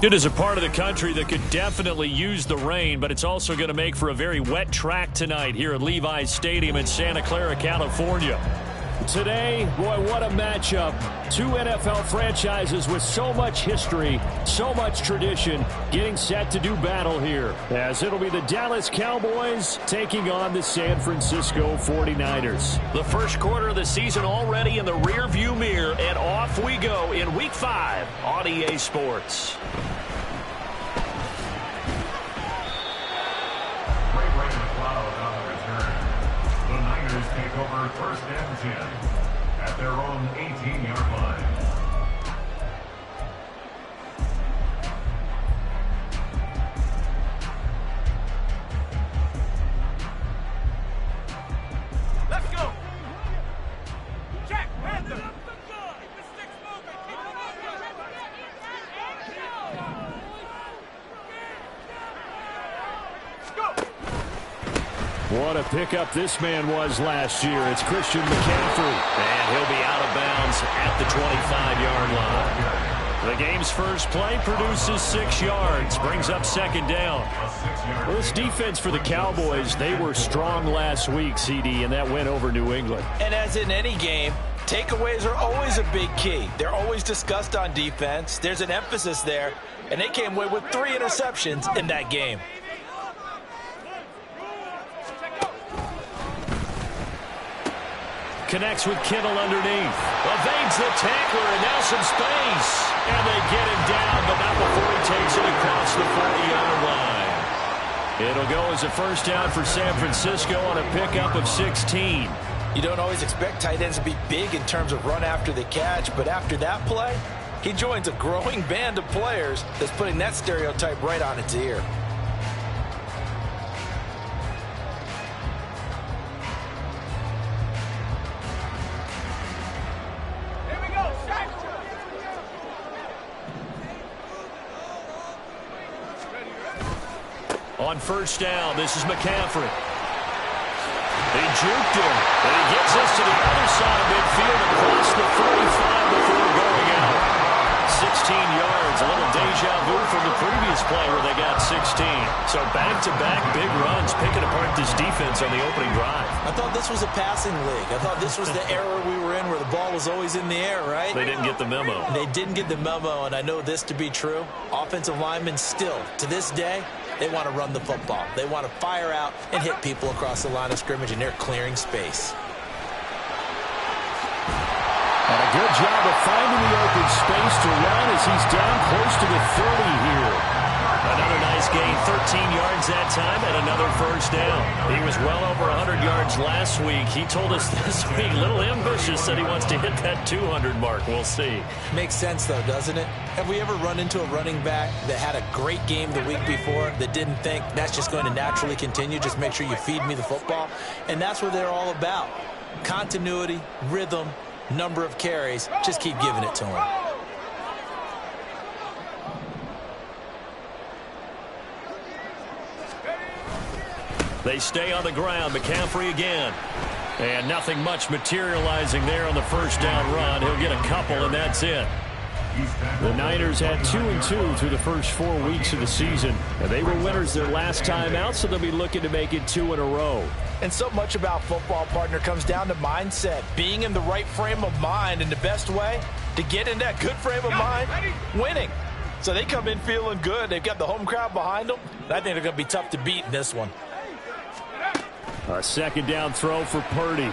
It is a part of the country that could definitely use the rain, but it's also going to make for a very wet track tonight here at Levi's Stadium in Santa Clara, California. Today, boy, what a matchup. Two NFL franchises with so much history, so much tradition, getting set to do battle here. As it'll be the Dallas Cowboys taking on the San Francisco 49ers. The first quarter of the season already in the rearview mirror, and off we go in Week 5 on EA Sports. Take over first and 10 at their own 18-yard line. Let's go. Check. Panther. The sticks moving. Keep them moving. Let's go. What a pickup this man was last year. It's Christian McCaffrey. And he'll be out of bounds at the 25-yard line. The game's first play produces 6 yards, brings up second down. Well, this defense for the Cowboys, they were strong last week, CD, and that went over New England. And as in any game, takeaways are always a big key. They're always discussed on defense. There's an emphasis there, and they came away with 3 interceptions in that game. Connects with Kittle underneath. Evades the tackler, and now some space. And they get him down, but not before he takes it across the 40-yard line. It'll go as a first down for San Francisco on a pickup of 16. You don't always expect tight ends to be big in terms of run after the catch, but after that play, he joins a growing band of players that's putting that stereotype right on its ear. On first down, this is McCaffrey. They juked him, and he gets us to the other side of midfield across the 45 before going out. 16 yards, a little deja vu from the previous play where they got 16. So back-to-back big runs, picking apart this defense on the opening drive. I thought this was a passing league. I thought this was the era we were in where the ball was always in the air, right? They didn't get the memo. They didn't get the memo, and I know this to be true. Offensive linemen still, to this day, they want to run the football. They want to fire out and hit people across the line of scrimmage, and they're clearing space. And a good job of finding the open space to run as he's down close to the 30 here. Another nice gain, 13 yards that time, and another first down. He was well over 100 yards last week. He told us this week, a little ambitious, that he wants to hit that 200 mark. We'll see. Makes sense, though, doesn't it? Have we ever run into a running back that had a great game the week before that didn't think that's just going to naturally continue? Just make sure you feed me the football. And that's what they're all about. Continuity, rhythm, number of carries. Just keep giving it to him. They stay on the ground. McCaffrey again. And nothing much materializing there on the first down run. He'll get a couple, and that's it. The Niners had 2-2 through the first 4 weeks of the season. And they were winners their last time out, so they'll be looking to make it 2 in a row. And so much about football, partner, comes down to mindset. Being in the right frame of mind, and the best way to get in that good frame of mind, winning. So they come in feeling good. They've got the home crowd behind them. And I think they're going to be tough to beat in this one. A second down throw for Purdy.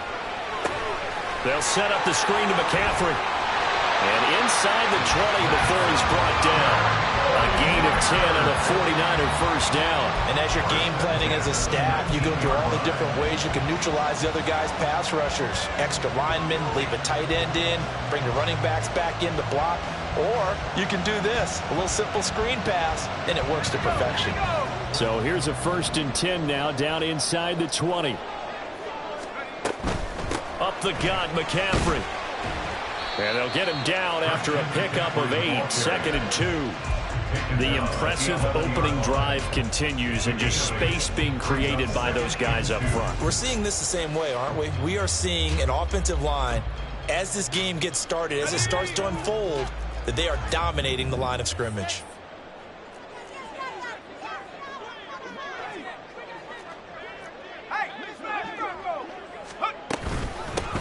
They'll set up the screen to McCaffrey. And inside the 20 before he's brought down. A gain of 10 and a 49er first down. And as you're game planning as a staff, you go through all the different ways you can neutralize the other guy's pass rushers. Extra linemen, leave a tight end in, bring the running backs back in to block. Or you can do this, a little simple screen pass, and it works to perfection. So here's a 1st and 10 now, down inside the 20. Up the gut, McCaffrey. And they'll get him down after a pickup of 8, 2nd and 2. The impressive opening drive continues, and just space being created by those guys up front. We're seeing this the same way, aren't we? We are seeing an offensive line, as this game gets started, as it starts to unfold, that they are dominating the line of scrimmage.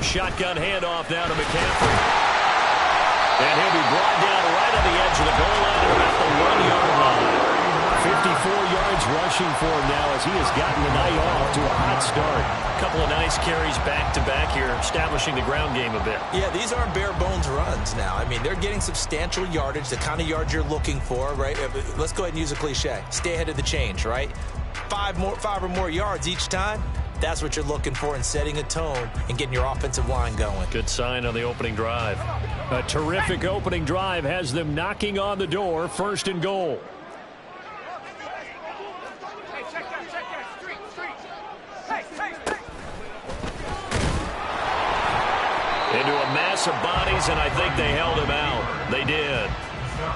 shotgun handoff now to McCaffrey. And he'll be brought down right on the edge of the goal line at about the 1-yard line. 54 yards rushing for him now as he has gotten the night off to a hot start. A couple of nice carries back-to-back here, establishing the ground game a bit. Yeah, these aren't bare-bones runs now. I mean, they're getting substantial yardage, the kind of yards you're looking for, right? Let's go ahead and use a cliche. Stay ahead of the change, right? 5 or more yards each time. That's what you're looking for in setting a tone and getting your offensive line going. Good sign on the opening drive. A terrific opening drive has them knocking on the door, 1st and goal. Hey, check that. Street. Hey. Into a mass of bodies, and I think they held him out. They did.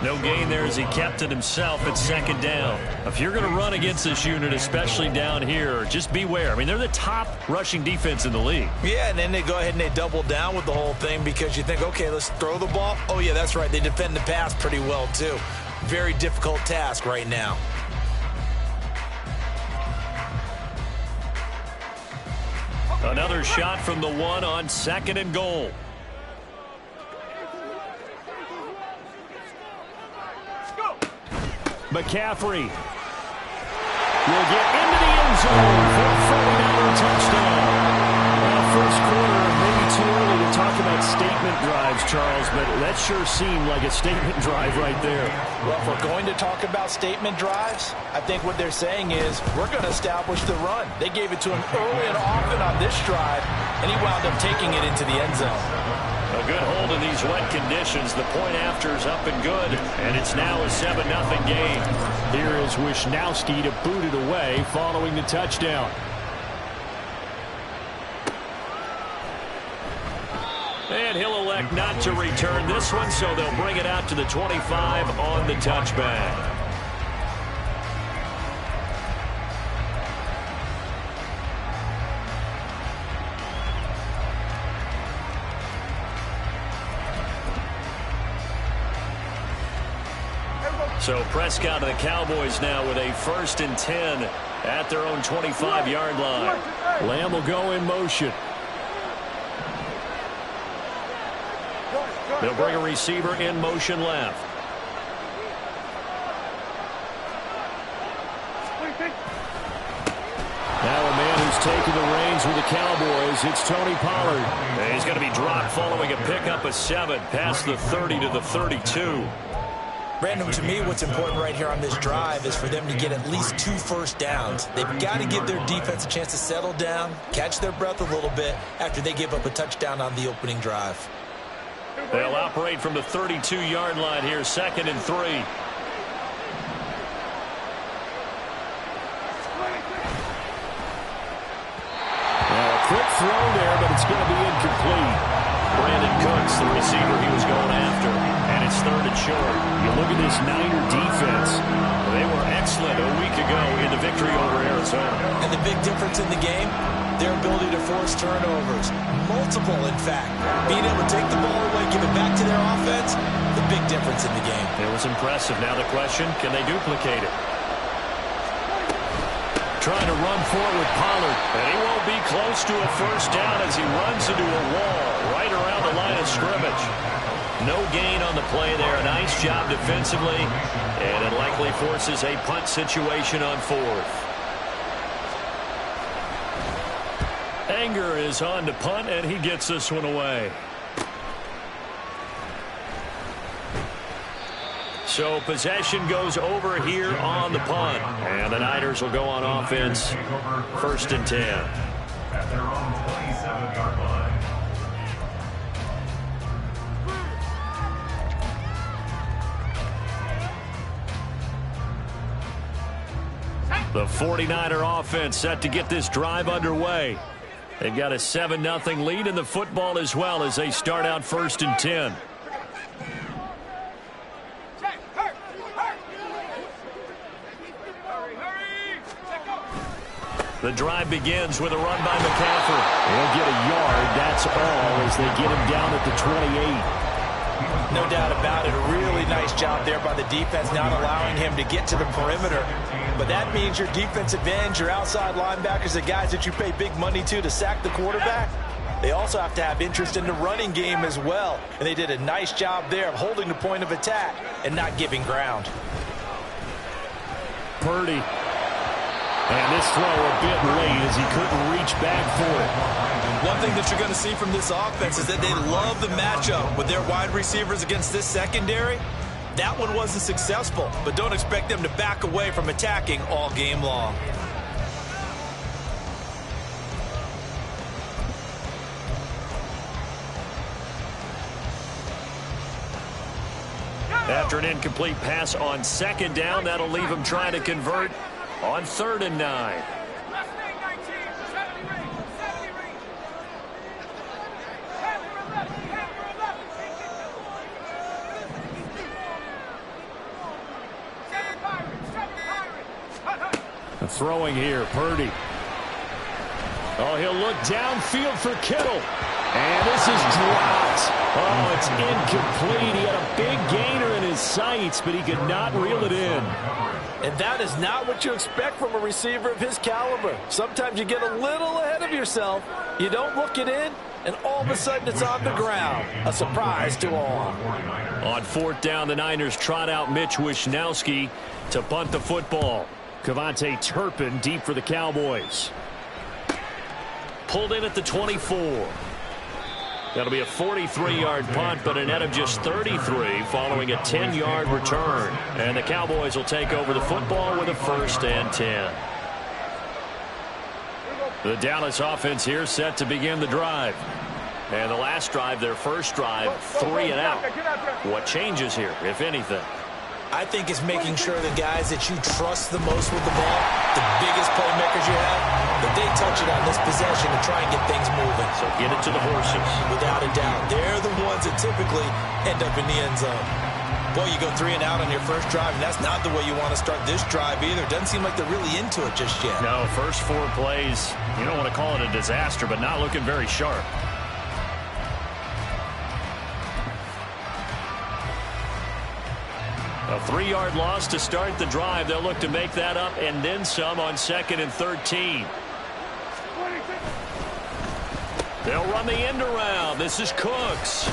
No gain there as he kept it himself at 2nd down. If you're going to run against this unit, especially down here, just beware. I mean, they're the top rushing defense in the league. Yeah, and then they go ahead and they double down with the whole thing because you think, okay, let's throw the ball. Oh, yeah, that's right. They defend the pass pretty well, too. Very difficult task right now. Another shot from the 1 on 2nd and goal. McCaffrey will get into the end zone for a 49er touchdown. First quarter, maybe too early to talk about statement drives, Charles, but that sure seemed like a statement drive right there. Well, if we're going to talk about statement drives, I think what they're saying is we're going to establish the run. They gave it to him early and often on this drive, and he wound up taking it into the end zone. A good hold in these wet conditions. The point after is up and good, and it's now a 7-0 game. Here is Wisnowski to boot it away following the touchdown. And he'll elect not to return this one, so they'll bring it out to the 25 on the touchback. So Prescott and the Cowboys now with a 1st and 10 at their own 25-yard line. Lamb will go in motion. They'll bring a receiver in motion left. Now a man who's taken the reins with the Cowboys, it's Tony Pollard. And he's going to be dropped following a pickup of 7 past the 30 to the 32. Brandon, to me, what's important right here on this drive is for them to get at least 2 first downs. They've got to give their defense a chance to settle down, catch their breath a little bit after they give up a touchdown on the opening drive. They'll operate from the 32-yard line here, 2nd and 3. Now a quick throw there, but it's going to be incomplete. Brandon Cooks, the receiver he was going after, and it's 3rd and short. You look at this Niner defense. They were excellent a week ago in the victory over Arizona. And the big difference in the game, their ability to force turnovers. Multiple, in fact. Being able to take the ball away, give it back to their offense, the big difference in the game. It was impressive. Now the question, can they duplicate it? Trying to run forward with Pollard, and he won't be close to a first down as he runs into a wall right around the line of scrimmage. No gain on the play there. A nice job defensively, and it likely forces a punt situation on 4th. Anger is on to punt, and he gets this one away. So possession goes over here on the punt. And the Niners will go on offense, 1st and 10. At their own 27-yard line. The 49er offense set to get this drive underway. They've got a 7-0 lead in the football as well as they start out 1st and 10. The drive begins with a run by McCaffrey. He'll get a yard, that's all, as they get him down at the 28. No doubt about it. A really nice job there by the defense, not allowing him to get to the perimeter. But that means your defensive ends, your outside linebackers, the guys that you pay big money to sack the quarterback, they also have to have interest in the running game as well. And they did a nice job there of holding the point of attack and not giving ground. Purdy. And this throw a bit late as he couldn't reach back for it. One thing that you're going to see from this offense is that they love the matchup with their wide receivers against this secondary. That one wasn't successful, but don't expect them to back away from attacking all game long. After an incomplete pass on second down, that'll leave him trying to convert on 3rd and 9. Throwing here, Purdy. Oh, he'll look downfield for Kittle. And this is dropped. Oh, it's incomplete. He had a big gainer in his sights, but he could not reel it in. And that is not what you expect from a receiver of his caliber. Sometimes you get a little ahead of yourself. You don't look it in, and all of a sudden it's on the ground. A surprise to all. On 4th down, the Niners trot out Mitch Wishnowski to punt the football. Kevontae Turpin deep for the Cowboys. Pulled in at the 24. That'll be a 43-yard punt, but a net of just 33 following a 10-yard return. And the Cowboys will take over the football with a 1st and 10. The Dallas offense here set to begin the drive. And the last drive, their first drive, 3 and out. What changes here, if anything? I think it's making sure the guys that you trust the most with the ball, the biggest playmakers you have, that they touch it on this possession and try and get things moving. So get it to the horses. Without a doubt. They're the ones that typically end up in the end zone. Boy, you go 3 and out on your first drive, and that's not the way you want to start this drive either. Doesn't seem like they're really into it just yet. No, first 4 plays, you don't want to call it a disaster, but not looking very sharp. A 3-yard loss to start the drive. They'll look to make that up and then some on 2nd and 13. They'll run the end around. This is Cooks.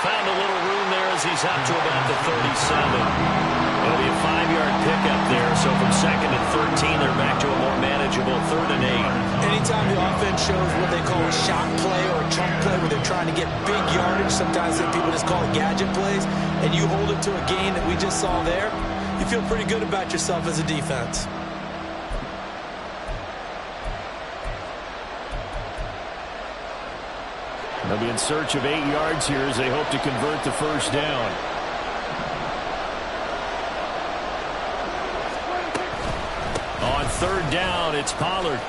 Found a little room there as he's out to about the 37. It'll be a 5-yard pickup there. So from 2nd and 13, they're back to a more manageable 3rd and 8. Anytime the offense shows what they call a shot play or a chunk play where they're trying to get big yardage, sometimes people just call it gadget plays, and you hold it to a gain that we just saw there, you feel pretty good about yourself as a defense. They'll be in search of 8 yards here as they hope to convert the first down. On 3rd down, it's Pollard.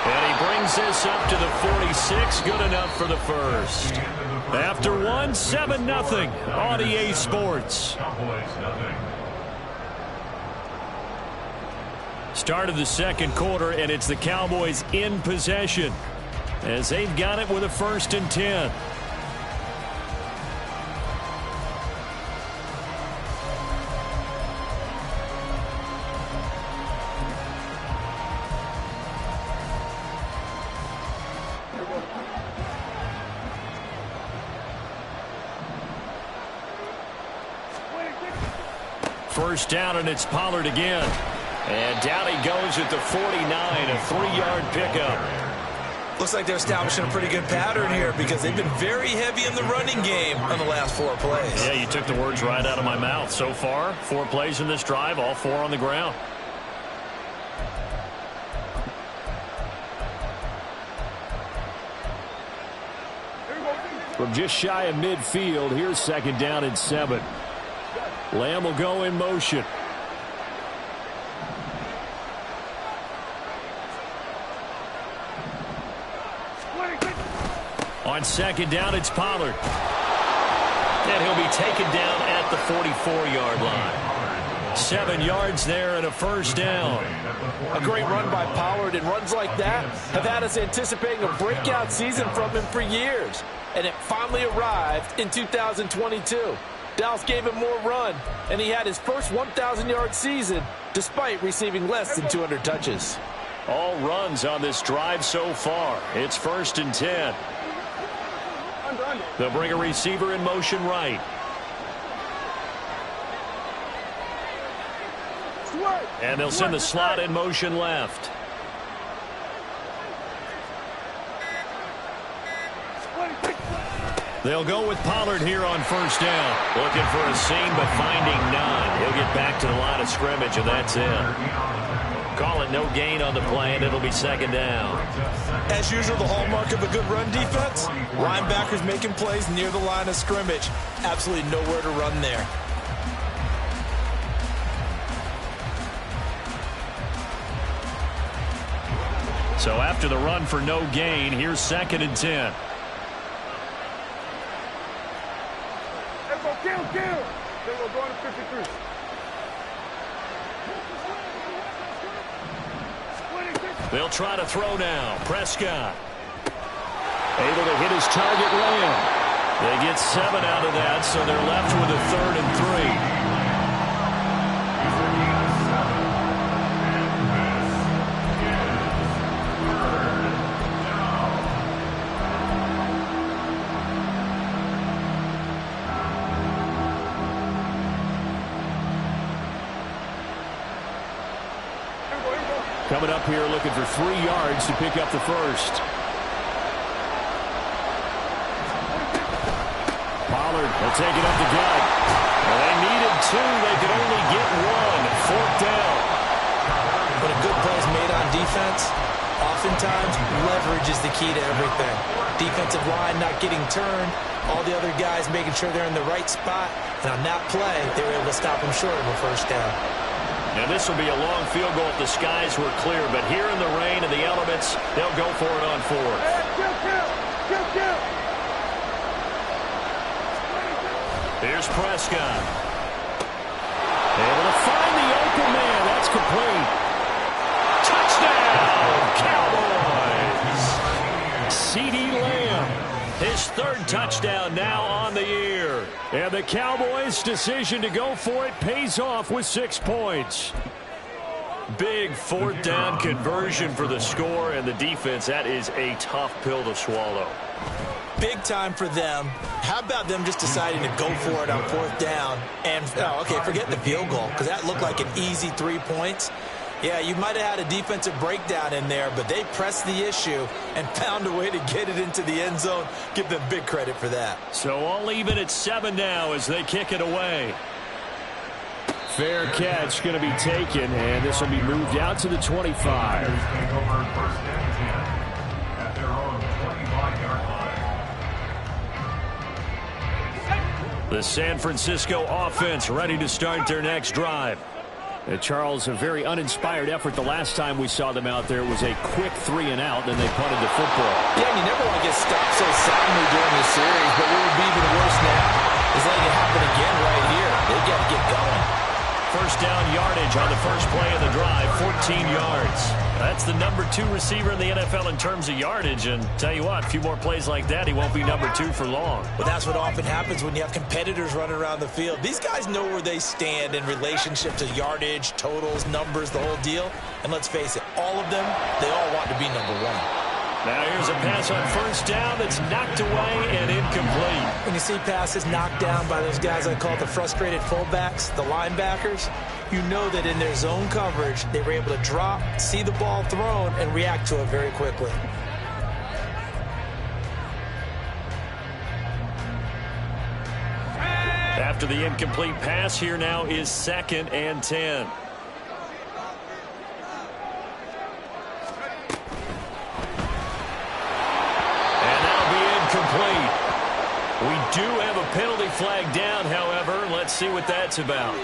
And he brings this up to the 46. Good enough for the first. After 1, 7-0 on EA Sports. Start of the 2nd quarter, and it's the Cowboys in possession as they've got it with a 1st and 10. First down, and it's Pollard again. And down he goes at the 49, a 3-yard pickup. Looks like they're establishing a pretty good pattern here because they've been very heavy in the running game on the last 4 plays. Yeah, you took the words right out of my mouth. So far, 4 plays in this drive, all 4 on the ground. From just shy of midfield, here's 2nd down and 7. Lamb will go in motion. On 2nd down, it's Pollard. And he'll be taken down at the 44-yard line. 7 yards there and a first down. A great run by Pollard, and runs like that have had us anticipating a breakout season from him for years. And it finally arrived in 2022. Dallas gave him more run, and he had his first 1,000-yard season despite receiving less than 200 touches. All runs on this drive so far. It's 1st and 10. They'll bring a receiver in motion right. And they'll send the slot in motion left. They'll go with Pollard here on 1st down. Looking for a seam, but finding none. He'll get back to the line of scrimmage, and that's it. Call it no gain on the play, and it'll be 2nd down. As usual, the hallmark of a good run defense, linebackers making plays near the line of scrimmage. Absolutely nowhere to run there. So after the run for no gain, here's 2nd and 10. Kill. Then we'll go to 53. They'll try to throw now. Prescott. Able to hit his target Lamb. They get 7 out of that, so they're left with a 3rd and 3. Coming up here looking for 3 yards to pick up the first. Pollard will take it up the gut. Well, they needed 2. They could only get 1. 4th down. When a good play is made on defense, oftentimes leverage is the key to everything. Defensive line not getting turned, all the other guys making sure they're in the right spot, and on that play, they were able to stop them short of a 1st down. Now this will be a long field goal if the skies were clear, but here in the rain and the elements, they'll go for it on 4th. Kill. Here's Prescott. Able to find the open man. That's complete. Touchdown, Cowboys! CeeDee Lamb. His 3rd touchdown now on the year. And the Cowboys' decision to go for it pays off with 6 points. Big 4th down conversion for the score, and the defense, that is a tough pill to swallow. Big time for them. How about them just deciding to go for it on 4th down? And, forget the field goal, because that looked like an easy 3 points. Yeah, you might have had a defensive breakdown in there, but they pressed the issue and found a way to get it into the end zone. Give them big credit for that. So all even at 7 now as they kick it away. Fair catch going to be taken, and this will be moved out to the 25. The San Francisco offense ready to start their next drive. Charles, a very uninspired effort the last time we saw them out there. It was a quick 3 and out, then they punted the football. Yeah, and you never want to get stopped so soundly during the series, but what would be even worse now is letting it happen again right here. They got to get going. 1st down yardage on the first play of the drive, 14 yards. That's the number 2 receiver in the NFL in terms of yardage, and tell you what, a few more plays like that, he won't be number 2 for long. But that's what often happens when you have competitors running around the field. These guys know where they stand in relationship to yardage, totals, numbers, the whole deal. And let's face it, all of them, they all want to be number 1. Now here's a pass on 1st down that's knocked away and incomplete. When you see passes knocked down by those guys I call the frustrated fullbacks, the linebackers, you know that in their zone coverage, they were able to drop, see the ball thrown, and react to it very quickly. After the incomplete pass, here now is 2nd and 10. Complete. We do have a penalty flag down, however. Let's see what that's about.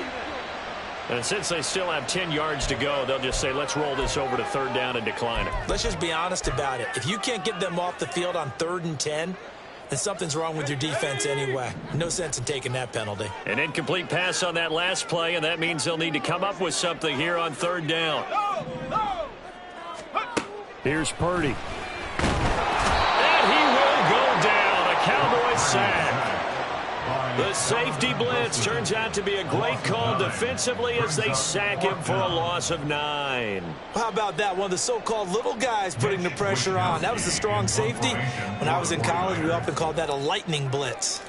And since they still have 10 yards to go, they'll just say, let's roll this over to 3rd down and decline it. Let's just be honest about it. If you can't get them off the field on 3rd and 10, then something's wrong with your defense anyway. No sense in taking that penalty. An incomplete pass on that last play, and that means they'll need to come up with something here on 3rd down. Here's Purdy. And he will go down. A Cowboys sack. The safety blitz turns out to be a great call defensively as they sack him for a loss of 9. How about that? One of the so-called little guys putting the pressure on. That was the strong safety. When I was in college, we often called that a lightning blitz.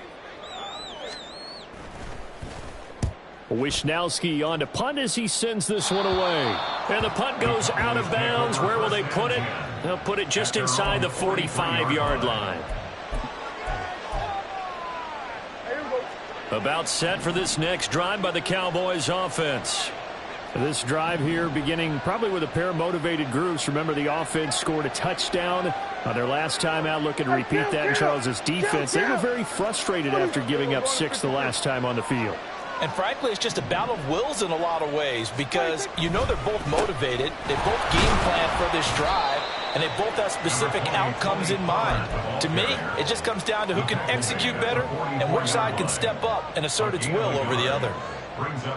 Wisnowski on to punt as he sends this one away. And the punt goes out of bounds. Where will they put it? They'll put it just inside the 45-yard line. About set for this next drive by the Cowboys offense. This drive here beginning probably with a pair of motivated groups. Remember, the offense scored a touchdown on their last time out. Looking to repeat that in Charles's defense. They were very frustrated after giving up 6 the last time on the field. And frankly, it's just a battle of wills in a lot of ways because you know they're both motivated. They both game plan for this drive, and they both have specific outcomes in mind. To me, it just comes down to who can execute better and which side can step up and assert its will over the other.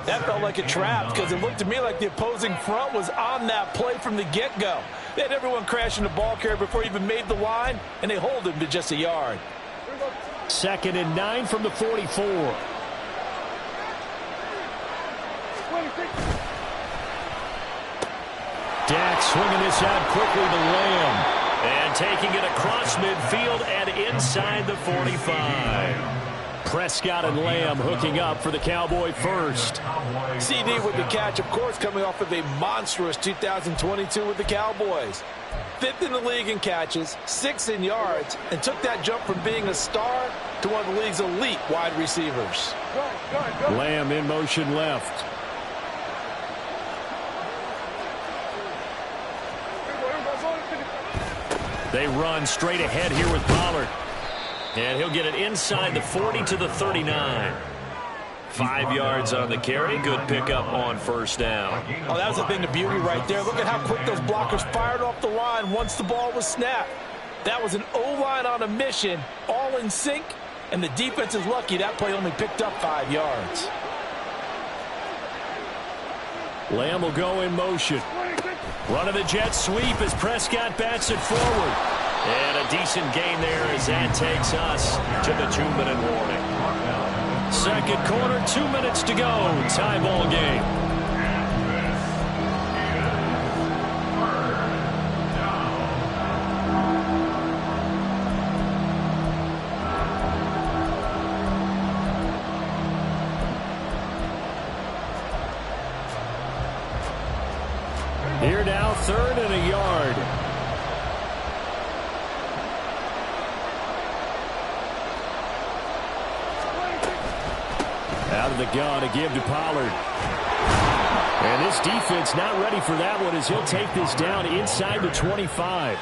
That felt like a trap because it looked to me like the opposing front was on that play from the get-go. They had everyone crashing the ball carrier before he even made the line, and they hold him to just a yard. 2nd and 9 from the 44. Dak swinging this out quickly to Lamb. And taking it across midfield and inside the 45. Prescott and Lamb hooking up for the Cowboy first. CD with the catch, of course, coming off of a monstrous 2022 with the Cowboys. 5th in the league in catches, 6th in yards, and took that jump from being a star to one of the league's elite wide receivers. Lamb in motion left. They run straight ahead here with Pollard. And he'll get it inside the 40 to the 39. 5 yards on the carry. Good pickup on first down. Oh, that was the thing of beauty right there. Look at how quick those blockers fired off the line once the ball was snapped. That was an O-line on a mission, all in sync, and the defense is lucky that play only picked up 5 yards. Lamb will go in motion. Run of the jet sweep as Prescott bats it forward. And a decent gain there as that takes us to the 2-minute warning. Second quarter, 2 minutes to go. Tie ball game. Here now, 3rd and a yard. Out of the gun to give to Pollard. And this defense not ready for that one as he'll take this down inside the 25.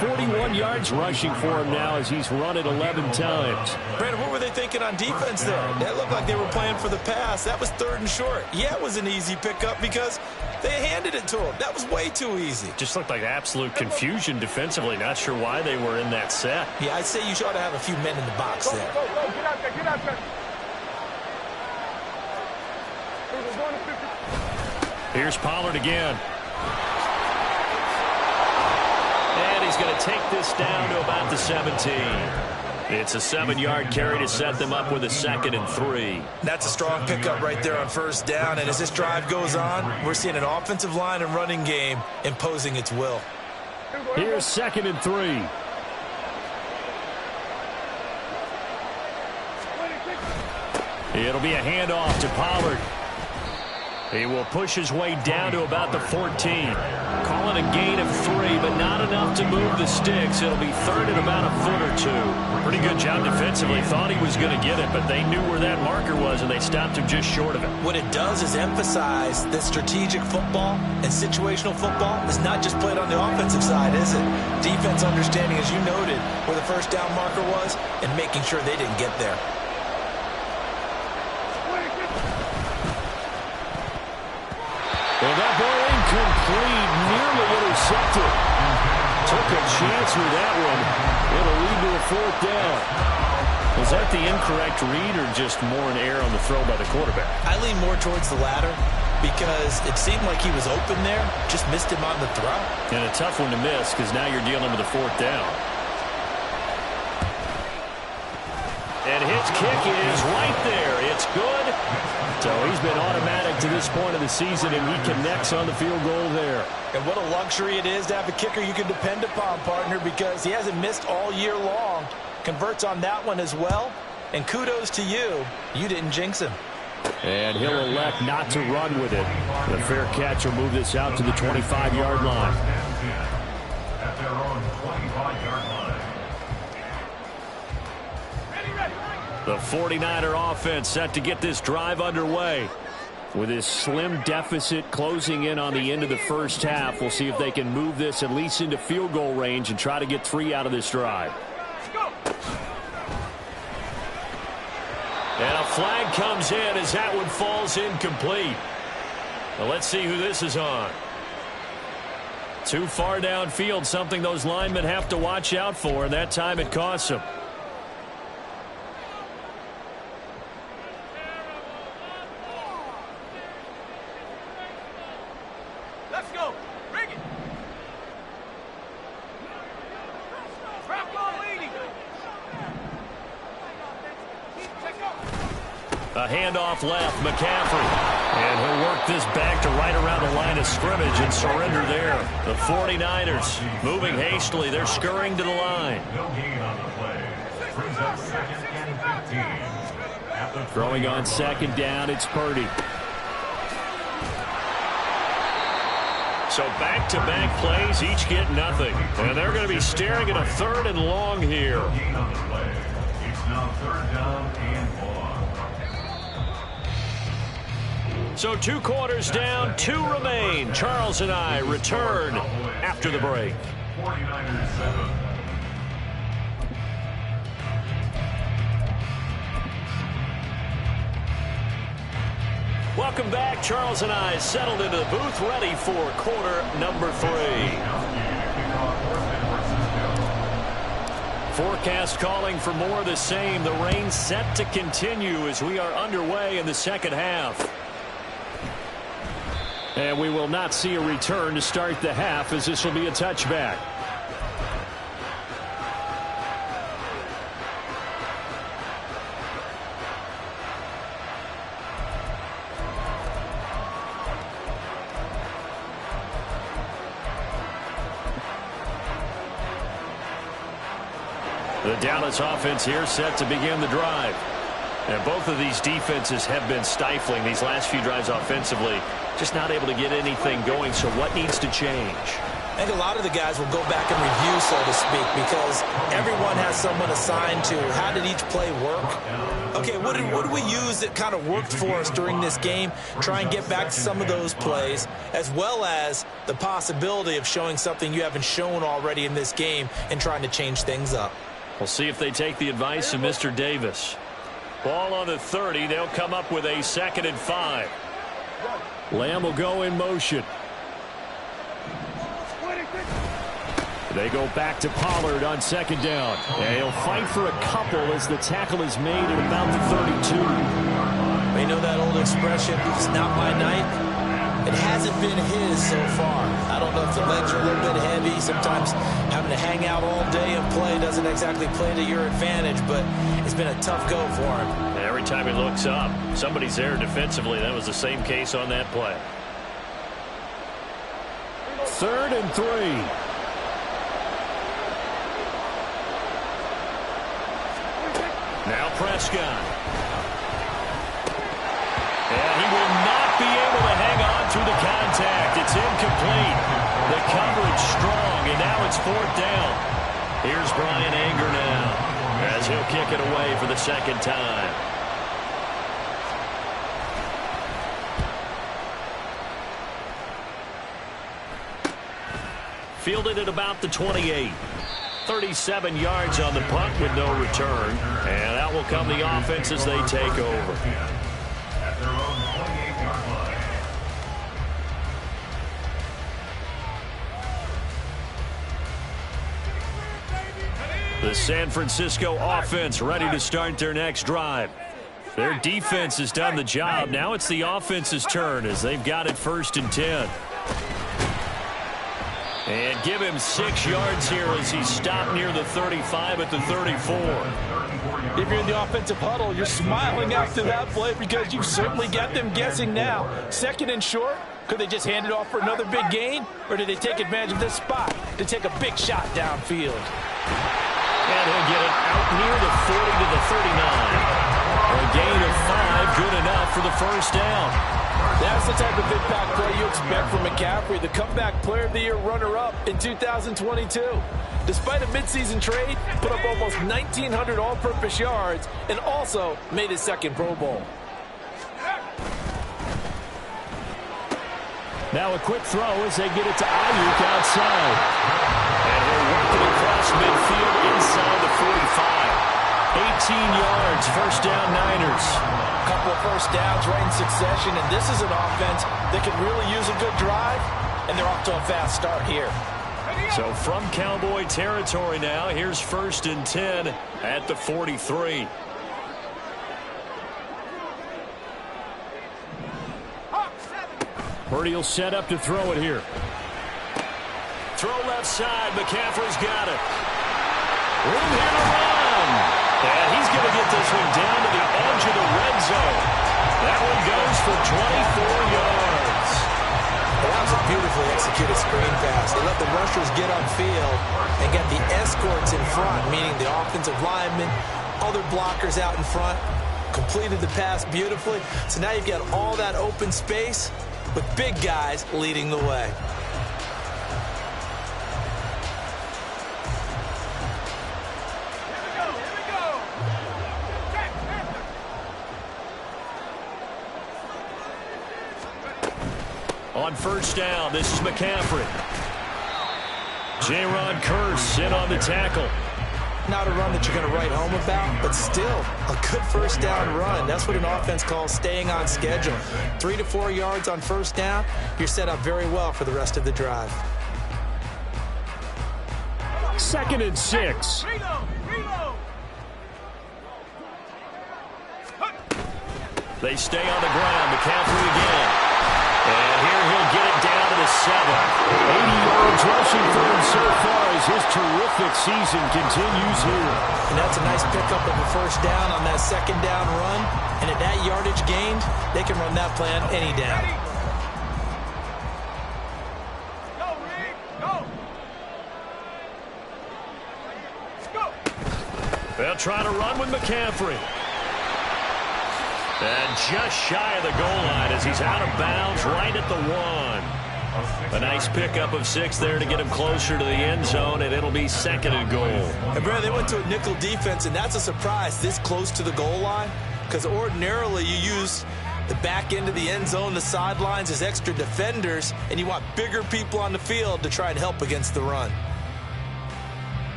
41 yards rushing for him now as he's run it 11 times. Brandon, what were they thinking on defense there? That looked like they were playing for the pass. That was 3rd and short. Yeah, it was an easy pickup because they handed it to him. That was way too easy. Just looked like absolute confusion defensively. Not sure why they were in that set. Yeah, I'd say you ought to have a few men in the box there. Go, get out there, get out there. Here's Pollard again. And he's going to take this down to about the 17. It's a 7-yard carry to set them up with a 2nd and 3. That's a strong pickup right there on first down. And as this drive goes on, we're seeing an offensive line and running game imposing its will. Here's 2nd and 3. It'll be a handoff to Pollard. He will push his way down to about the 14. Call it a gain of 3, but not enough to move the sticks. It'll be 3rd and about a foot or 2. Pretty good job defensively. Thought he was going to get it, but they knew where that marker was, and they stopped him just short of it. What it does is emphasize that strategic football and situational football is not just played on the offensive side, is it? Defense understanding, as you noted, where the first down marker was and making sure they didn't get there. And that ball incomplete, nearly intercepted. Took a chance with that one. It'll lead to a 4th down. Was that the incorrect read or just more an error on the throw by the quarterback? I lean more towards the latter because it seemed like he was open there, just missed him on the throw. And a tough one to miss because now you're dealing with a 4th down. And hit his kick is right there. It's good. So he's been automatic to this point of the season, and he connects on the field goal there. And what a luxury it is to have a kicker you can depend upon, partner, because he hasn't missed all year long. Converts on that one as well. And kudos to you. You didn't jinx him. And he'll elect not to run with it. The fair catch will move this out to the 25-yard line. At their own 25-yard line. The 49er offense set to get this drive underway. With this slim deficit closing in on the end of the first half, we'll see if they can move this at least into field goal range and try to get 3 out of this drive. And a flag comes in as that one falls incomplete. Well, let's see who this is on. Too far downfield, something those linemen have to watch out for, and that time it costs them. Let's go. Bring it. Trap on leading. A handoff left, McCaffrey. And he'll work this back to right around the line of scrimmage and surrender there. The 49ers moving hastily. They're scurrying to the line. No gain on the play. Brings up 2nd and 15. At the Throwing on 2nd down, it's Purdy. So back-to-back plays, each get nothing. And they're going to be staring at a 3rd and long here. No gain on the play. It's now 3rd down and long. So 2 quarters down, 2 remain. Charles and I return after the break. 49ers 7. Welcome back. Charles and I settled into the booth, ready for quarter number 3. Forecast calling for more of the same. The rain set to continue as we are underway in the second half. And we will not see a return to start the half, as this will be a touchback. The Dallas offense here set to begin the drive. And both of these defenses have been stifling these last few drives offensively. Just not able to get anything going. So what needs to change? I think a lot of the guys will go back and review, so to speak, because everyone has someone assigned to how did each play work. Okay, what did we use that kind of worked for us during this game? Try and get back to some of those plays, as well as the possibility of showing something you haven't shown already in this game and trying to change things up. We'll see if they take the advice of Mr. Davis. Ball on the 30. They'll come up with a 2nd and 5. Lamb will go in motion. They go back to Pollard on 2nd down. And he'll fight for a couple as the tackle is made at about the 32. You know that old expression, it's not my night? It hasn't been his so far. I don't know if the legs are a little bit heavy. Sometimes having to hang out all day and play doesn't exactly play to your advantage, but it's been a tough go for him. And every time he looks up, somebody's there defensively. That was the same case on that play. 3rd and 3. Now Prescott. And he will not be able to hang on through the contact. It's incomplete. The coverage strong, and now it's 4th down. Here's Brian Anger now as he'll kick it away for the 2nd time. Fielded at about the 28. 37 yards on the punt with no return. And out will come the offense as they take over. At their own 28-yard line. The San Francisco offense ready to start their next drive. Their defense has done the job. Now it's the offense's turn as they've got it 1st and 10. And give him 6 yards here as he stopped near the 35 at the 34. If you're in the offensive huddle, you're smiling after that play because you've certainly got them guessing now. 2nd and short, could they just hand it off for another big gain? Or did they take advantage of this spot to take a big shot downfield? And he'll get it out near the 40 to the 39. A gain of 5, good enough for the first down. That's the type of impact play you expect from McCaffrey, the comeback player of the year runner-up in 2022. Despite a midseason trade, put up almost 1,900 all-purpose yards and also made his 2nd Pro Bowl. Now a quick throw as they get it to Ayuk outside. And we're working across midfield inside the 45. 18 yards, first down Niners. A couple of first downs right in succession, and this is an offense that can really use a good drive, and they're off to a fast start here. So from Cowboy territory now, here's 1st and 10 at the 43. Purdy will set up to throw it here. Throw left side, McCaffrey's got it. Room here to run. And he's going to get this one down to the edge of the red zone. That one goes for 24 yards. Well, that was a beautifully executed screen pass. They let the rushers get upfield and get the escorts in front, meaning the offensive linemen, other blockers out in front, completed the pass beautifully. So now you've got all that open space with big guys leading the way. On first down, this is McCaffrey. J-Ron Curse in on the tackle. Not a run that you're going to write home about, but still a good first down run. That's what an offense calls staying on schedule. 3 to 4 yards on first down, you're set up very well for the rest of the drive. 2nd and 6. They stay on the ground. McCaffrey again. And here he'll get it down to the 7. 80 yards rushing for him so far as his terrific season continues here. And that's a nice pickup of a first down on that 2nd down run. And at that yardage gained, they can run that play on any down. They'll try to run with McCaffrey. And just shy of the goal line as he's out of bounds right at the 1. A nice pickup of 6 there to get him closer to the end zone, and it'll be 2nd and goal. And Brad, they went to a nickel defense, and that's a surprise this close to the goal line, because ordinarily you use the back end of the end zone, the sidelines as extra defenders, and you want bigger people on the field to try and help against the run.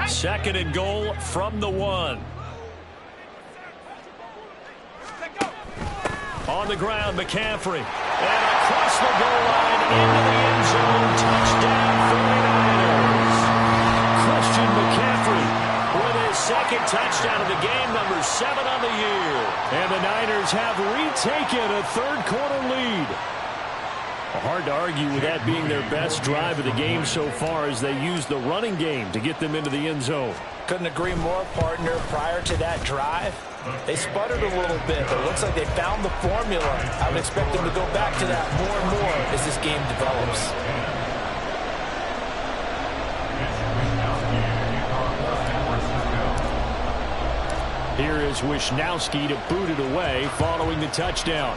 Second and goal from the 1. On the ground, McCaffrey. And across the goal line into the end zone. Touchdown, 49ers. Christian McCaffrey with his 2nd touchdown of the game, number 7 on the year. And the Niners have retaken a 3rd quarter lead. Hard to argue with that being their best drive of the game so far as they use the running game to get them into the end zone. Couldn't agree more, partner. Prior to that drive, they sputtered a little bit, but it looks like they found the formula. I would expect them to go back to that more and more as this game develops. Here is Wisnowski to boot it away following the touchdown.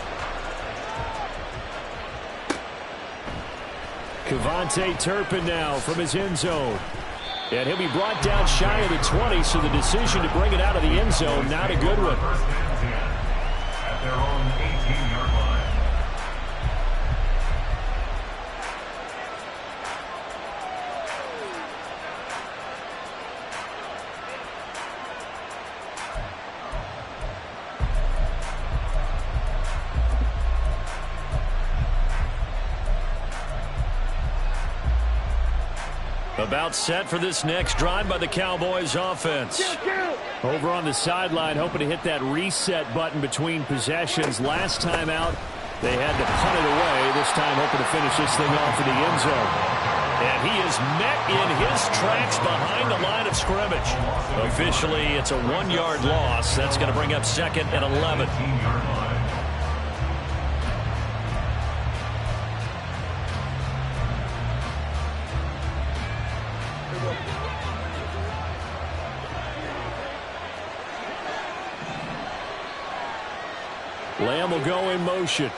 Kevontae Turpin now from his end zone. And he'll be brought down shy of the 20, so the decision to bring it out of the end zone, not a good one. At their own 18-yard line. About set for this next drive by the Cowboys offense. Over on the sideline, hoping to hit that reset button between possessions. Last time out, They had to punt it away, this time hoping to finish this thing off in the end zone. And he is met in his tracks behind the line of scrimmage. Officially, it's a 1-yard loss. That's going to bring up 2nd and 11. Lamb will go in motion.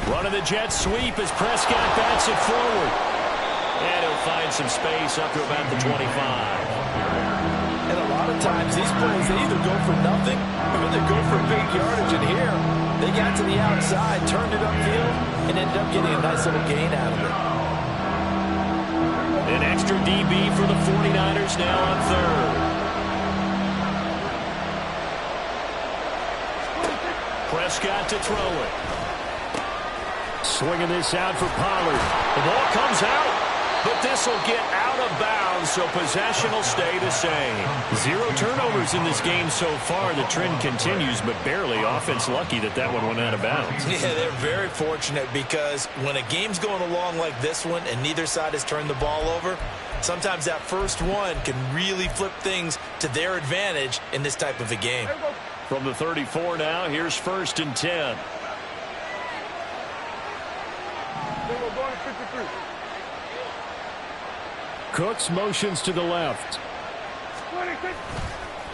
Running the jet sweep as Prescott bats it forward. And he'll find some space up to about the 25. And a lot of times these plays, they either go for nothing or they go for big yardage. And here, they got to the outside, turned it upfield, and ended up getting a nice little gain out of it. An extra DB for the 49ers now on 3rd. Prescott to throw it. Swinging this out for Pollard. The ball comes out, but this will get out of bounds, so possession will stay the same. 0 turnovers in this game so far. The trend continues, but barely. Offense lucky that one went out of bounds. Yeah, they're very fortunate because when a game's going along like this one and neither side has turned the ball over, sometimes that first one can really flip things to their advantage in this type of a game. From the 34 now, here's 1st and 10. Cooks motions to the left.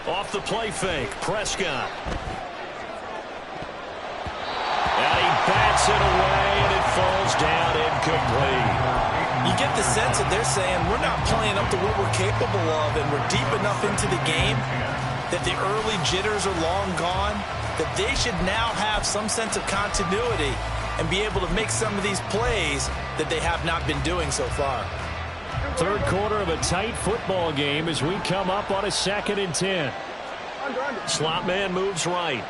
Off the play fake, Prescott. And he bats it away, and it falls down incomplete. You get the sense that they're saying we're not playing up to what we're capable of, and we're deep enough into the game that the early jitters are long gone, that they should now have some sense of continuity and be able to make some of these plays that they have not been doing so far. 3rd quarter of a tight football game as we come up on a 2nd and 10. Slot man moves right.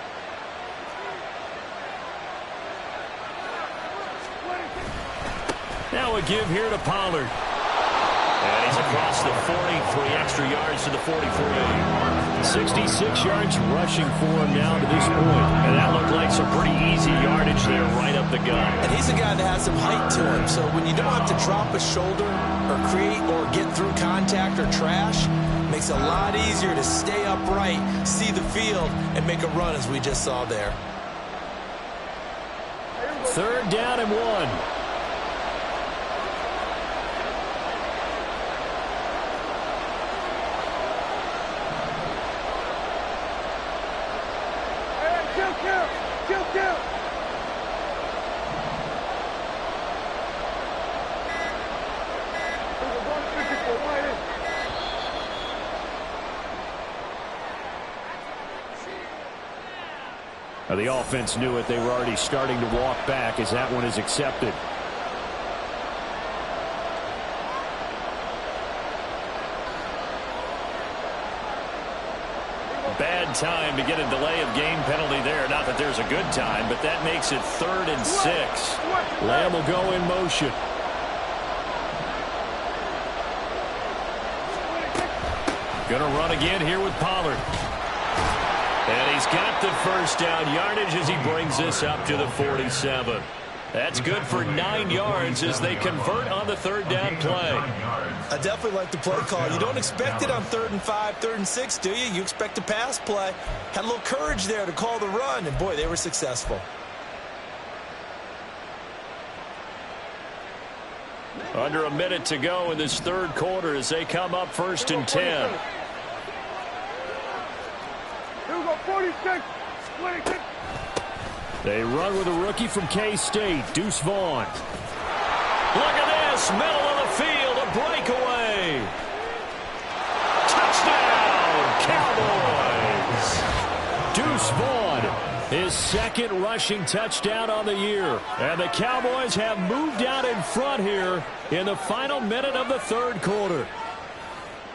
Now a give here to Pollard. And he's across the 40, 3 extra yards to the 43. 66 yards rushing for him now to this point. And that looked like some pretty easy yardage there right up the gut. And he's a guy that has some height to him, so when you don't have to drop a shoulder or create or get through contact or trash, makes it a lot easier to stay upright, see the field, and make a run as we just saw there. 3rd down and 1. The offense knew it. They were already starting to walk back as that one is accepted. Bad time to get a delay of game penalty there. Not that there's a good time, but that makes it 3rd and 6. Lamb will go in motion. Gonna run again here with Pollard. And he's got the 1st down yardage as he brings this up to the 47. That's good for 9 yards as they convert on the 3rd down play. I definitely like the play call. You don't expect it on 3rd and 5, 3rd and 6, do you? You expect a pass play. Had a little courage there to call the run, and boy, they were successful. Under a minute to go in this 3rd quarter as they come up 1st and 10. 46, 26. They run with a rookie from K-State, Deuce Vaughn. Look at this, middle of the field, a breakaway. Touchdown, Cowboys. Deuce Vaughn, his 2nd rushing touchdown on the year. And the Cowboys have moved out in front here in the final minute of the 3rd quarter.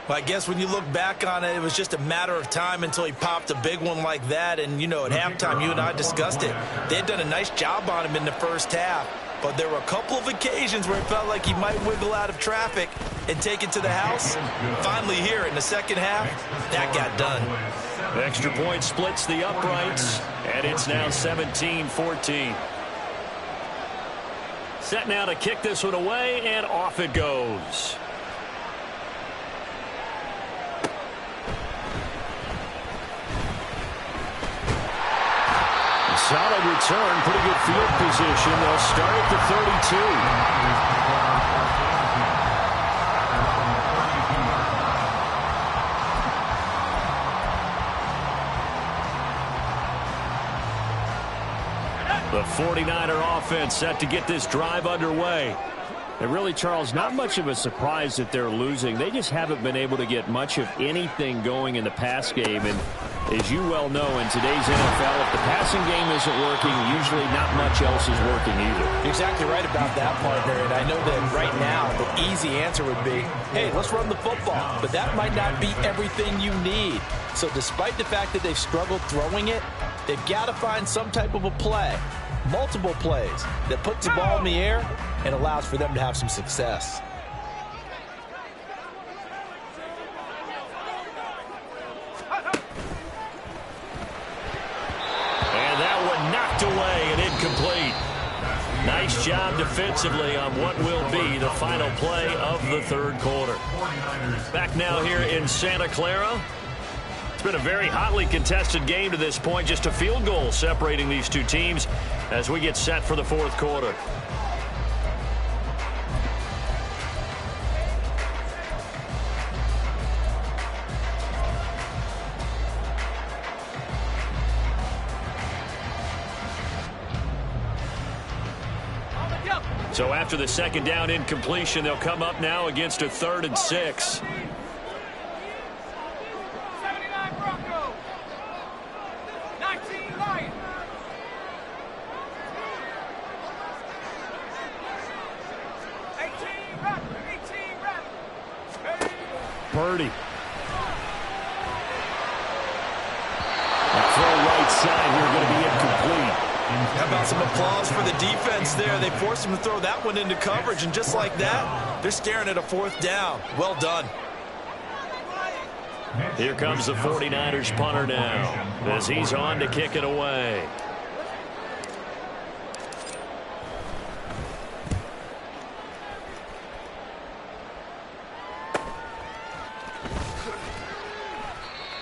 Well, I guess when you look back on it, it was just a matter of time until he popped a big one like that. And, you know, at halftime, you and I discussed it. They had done a nice job on him in the 1st half. But there were a couple of occasions where it felt like he might wiggle out of traffic and take it to the house. Finally here in the 2nd half, that got done. Extra point splits the uprights, and it's now 17-14. Set now to kick this one away, and off it goes. Solid return, pretty good field position. They'll start at the 32. The 49er offense set to get this drive underway. And really, Charles, not much of a surprise that they're losing. They just haven't been able to get much of anything going in the pass game. And as you well know, in today's NFL, if the passing game isn't working, usually not much else is working either. You're exactly right about that, partner. And I know that right now the easy answer would be, hey, let's run the football. But that might not be everything you need. So despite the fact that they've struggled throwing it, they've got to find some type of a play, multiple plays, that puts the ball in the air and allows for them to have some success. And that one knocked away and incomplete. Nice job defensively on what will be the final play of the third quarter. Back now here in Santa Clara. It's been a very hotly contested game to this point. Just a field goal separating these two teams as we get set for the fourth quarter. So after the second down incompletion, they'll come up now against a 3rd and 6. 79 Broncos. 19 Lions. 18 Raptors. 18 Raptors. Purdy. Throw right side here, going to be incomplete. How about some applause for the defense there? They forced him to throw that one into coverage, and just like that, they're staring at a 4th down. Well done. Here comes the 49ers punter now as he's on to kick it away.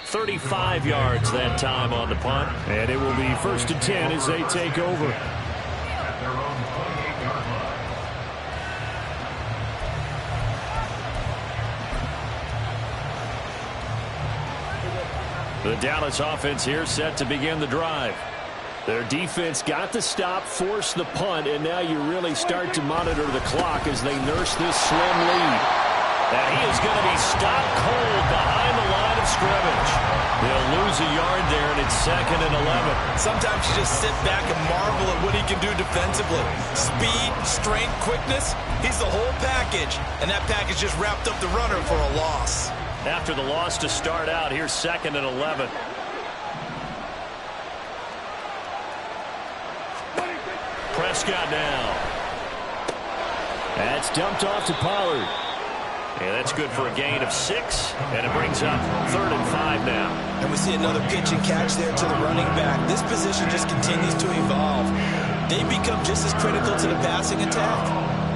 "35 yards that time on the punt. And it will be 1st and 10 as they take over. At their own 28-yard line. The Dallas offense here set to begin the drive. Their defense got the stop, forced the punt, and now you really start to monitor the clock as they nurse this slim lead. And he is going to be stopped cold behind the line of scrimmage. They'll lose a yard there, and it's 2nd and 11. Sometimes you just sit back and marvel at what he can do defensively. Speed, strength, quickness, he's the whole package. And that package just wrapped up the runner for a loss. After the loss to start out, here's 2nd and 11. Prescott now. That's dumped off to Pollard. And that's good for a gain of 6, and it brings up 3rd and 5 now. And we see another pitch and catch there to the running back. This position just continues to evolve. They become just as critical to the passing attack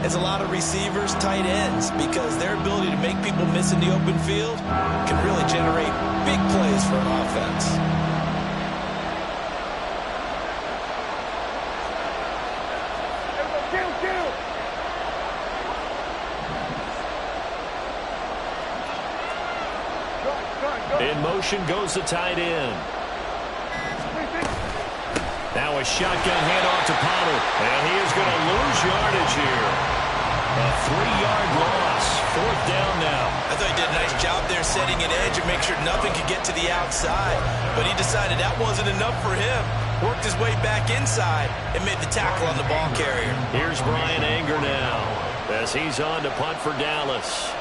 as a lot of receivers, tight ends, because their ability to make people miss in the open field can really generate big plays for an offense. In motion goes the tight end. Now a shotgun handoff to Pollard. And he is going to lose yardage here. A 3-yard loss. 4th down now. I thought he did a nice job there setting an edge and make sure nothing could get to the outside. But he decided that wasn't enough for him. Worked his way back inside and made the tackle on the ball carrier. Here's Brian Anger now as he's on to punt for Dallas.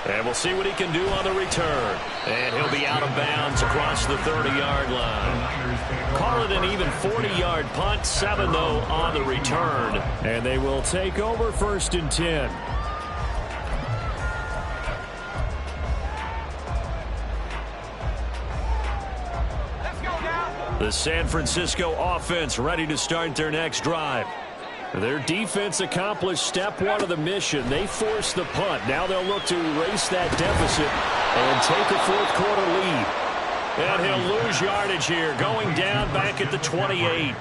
And we'll see what he can do on the return. And he'll be out of bounds across the 30-yard line. Call it an even 40-yard punt. 7, though, on the return. And they will take over 1st and 10. The San Francisco offense ready to start their next drive. Their defense accomplished step one of the mission. They forced the punt. Now they'll look to erase that deficit and take a fourth-quarter lead. And he'll lose yardage here, going down back at the 28.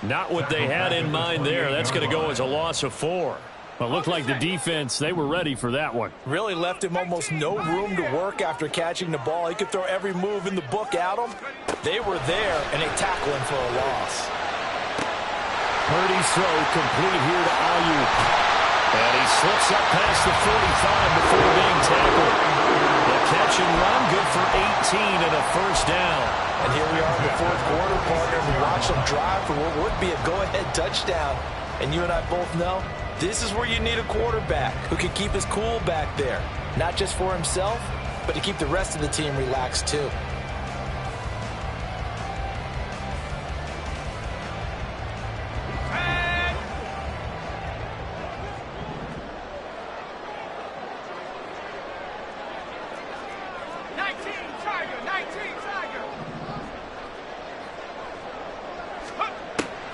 Not what they had in mind there. That's going to go as a loss of 4. Well, it looked like the defense, they were ready for that one. Really left him almost no room to work after catching the ball. He could throw every move in the book at him. They were there, and they tackle him for a loss. Purdy's throw complete here to Ayuk. And he slips up past the 45 before being tackled. The catch and run, good for 18 and a first down. And here we are in the fourth quarter, partner. We watch them drive for what would be a go-ahead touchdown. And you and I both know this is where you need a quarterback who can keep his cool back there. Not just for himself, but to keep the rest of the team relaxed too.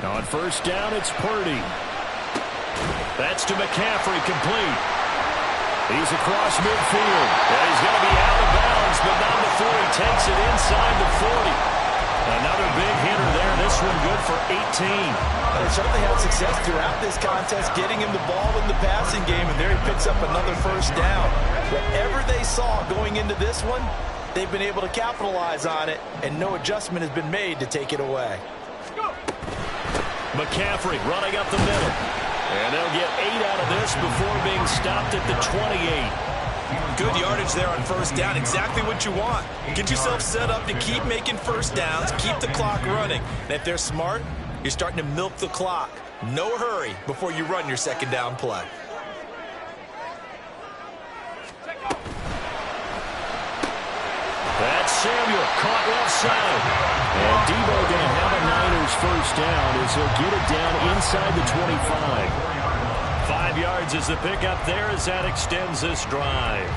On first down, it's Purdy. That's to McCaffrey, complete. He's across midfield. And he's going to be out of bounds, but not before he takes it inside the 40. Another big hitter there. This one good for 18. They certainly had success throughout this contest, getting him the ball in the passing game, and there he picks up another first down. Whatever they saw going into this one, they've been able to capitalize on it, and no adjustment has been made to take it away. McCaffrey running up the middle. And they'll get 8 out of this before being stopped at the 28. Good yardage there on first down. Exactly what you want. Get yourself set up to keep making first downs, keep the clock running. And if they're smart, you're starting to milk the clock. No hurry before you run your second down play. That's Samuel, caught left side. And Debo going to have a Niners first down as he'll get it down inside the 25. 5 yards is the pickup there as that extends this drive.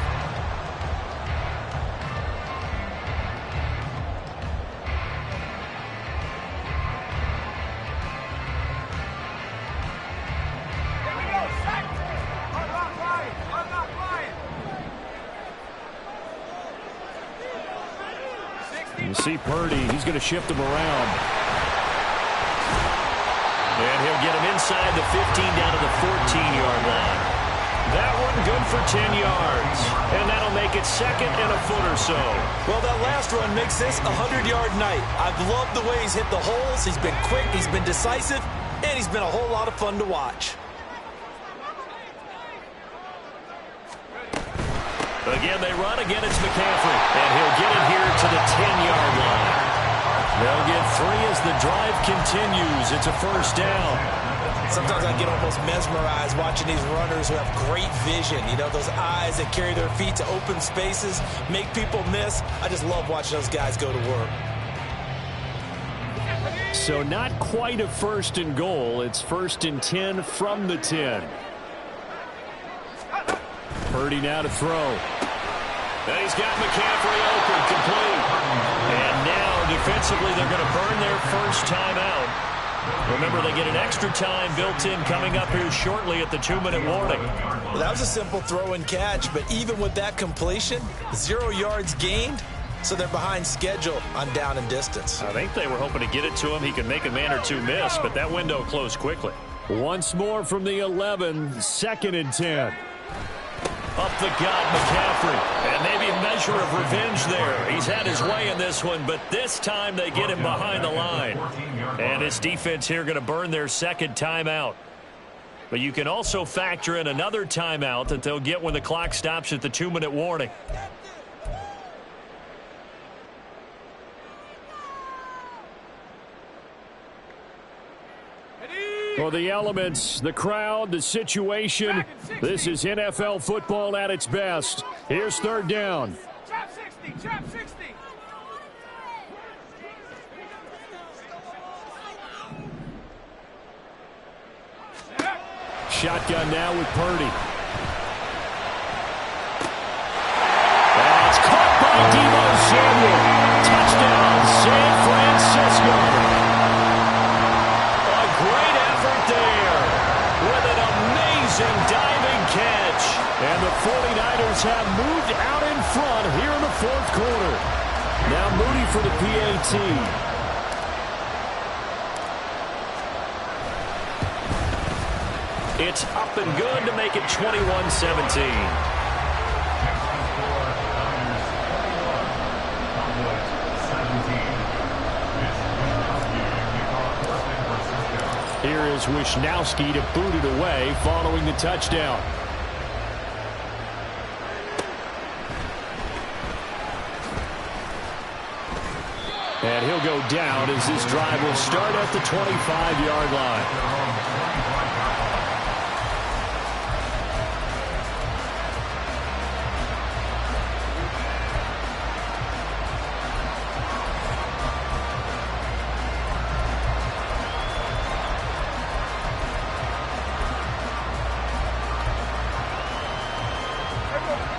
You see Purdy, he's going to shift him around. And he'll get him inside the 15 down to the 14-yard line. That one good for 10 yards. And that'll make it second and a foot or so. Well, that last run makes this a 100-yard night. I've loved the way he's hit the holes. He's been quick, he's been decisive, and he's been a whole lot of fun to watch. Again, they run. Again, it's McCaffrey. And he'll get it here to the 10-yard line. They'll get 3 as the drive continues. It's a first down. Sometimes I get almost mesmerized watching these runners who have great vision. You know, those eyes that carry their feet to open spaces, make people miss. I just love watching those guys go to work. So not quite a first and goal. It's first and 10 from the 10. Purdy now to throw. And he's got McCaffrey open, complete. And now, defensively, they're going to burn their first timeout. Remember, they get an extra time built in coming up here shortly at the 2-minute warning. Well, that was a simple throw and catch, but even with that completion, 0 yards gained, so they're behind schedule on down and distance. I think they were hoping to get it to him. He could make a man or two miss, but that window closed quickly. Once more from the 11, second and 10. Up the gut, McCaffrey. And maybe a measure of revenge there. He's had his way in this one, but this time they get him behind the line. And his defense here going to burn their second timeout. But you can also factor in another timeout that they'll get when the clock stops at the 2-minute warning. For the elements, the crowd, the situation, this is NFL football at its best. Here's third down. Trap 60, trap 60. Shotgun now with Purdy. And it's caught by Debo Samuel. Touchdown, San Francisco. And the 49ers have moved out in front here in the fourth quarter. Now Moody for the PAT. It's up and good to make it 21-17. Here is Wisnowski to boot it away following the touchdown. And he'll go down as this drive will start at the 25-yard line.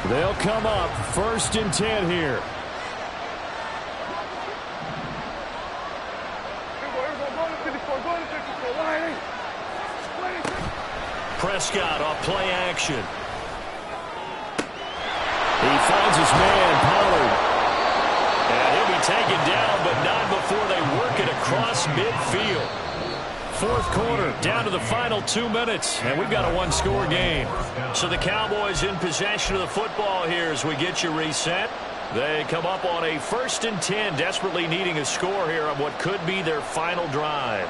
They'll come up 1st and 10 here. Prescott off play action. He finds his man, Pollard. And he'll be taken down, but not before they work it across midfield. Fourth quarter, down to the final 2 minutes, and we've got a one-score game. So the Cowboys in possession of the football here as we get you reset. They come up on a 1st and 10, desperately needing a score here on what could be their final drive.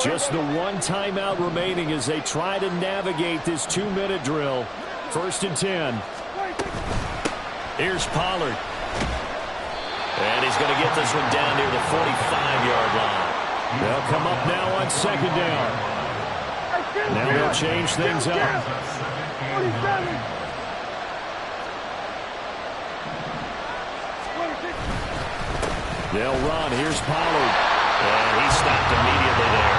Just the one timeout remaining as they try to navigate this 2-minute drill. 1st and 10. Here's Pollard. And he's going to get this one down near the 45-yard line. They'll come up now on 2nd down. Now they'll change things up. They'll run. Here's Pollard. And he stopped immediately there.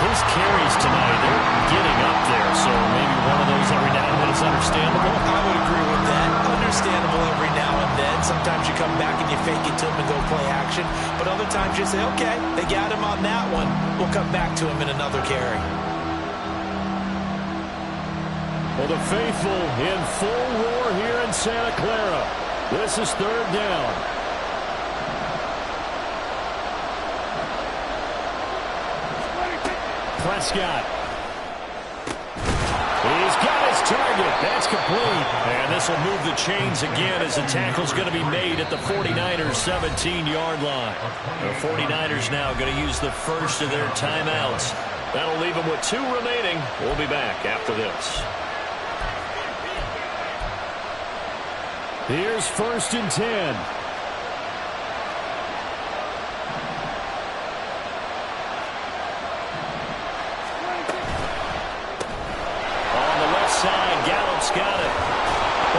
His carries tonight, they're getting up there, so maybe one of those every now and then is understandable. I would agree with that. Understandable every now and then. Sometimes you come back and you fake it to him and go play action. But other times you say, okay, they got him on that one. We'll come back to him in another carry. Well, the faithful in full roar here in Santa Clara. This is 3rd down. Prescott. He's got his target. That's complete. And this will move the chains again as the tackle's going to be made at the 49ers' 17-yard line. The 49ers now going to use the first of their timeouts. That'll leave them with 2 remaining. We'll be back after this. Here's 1st and 10. Got it.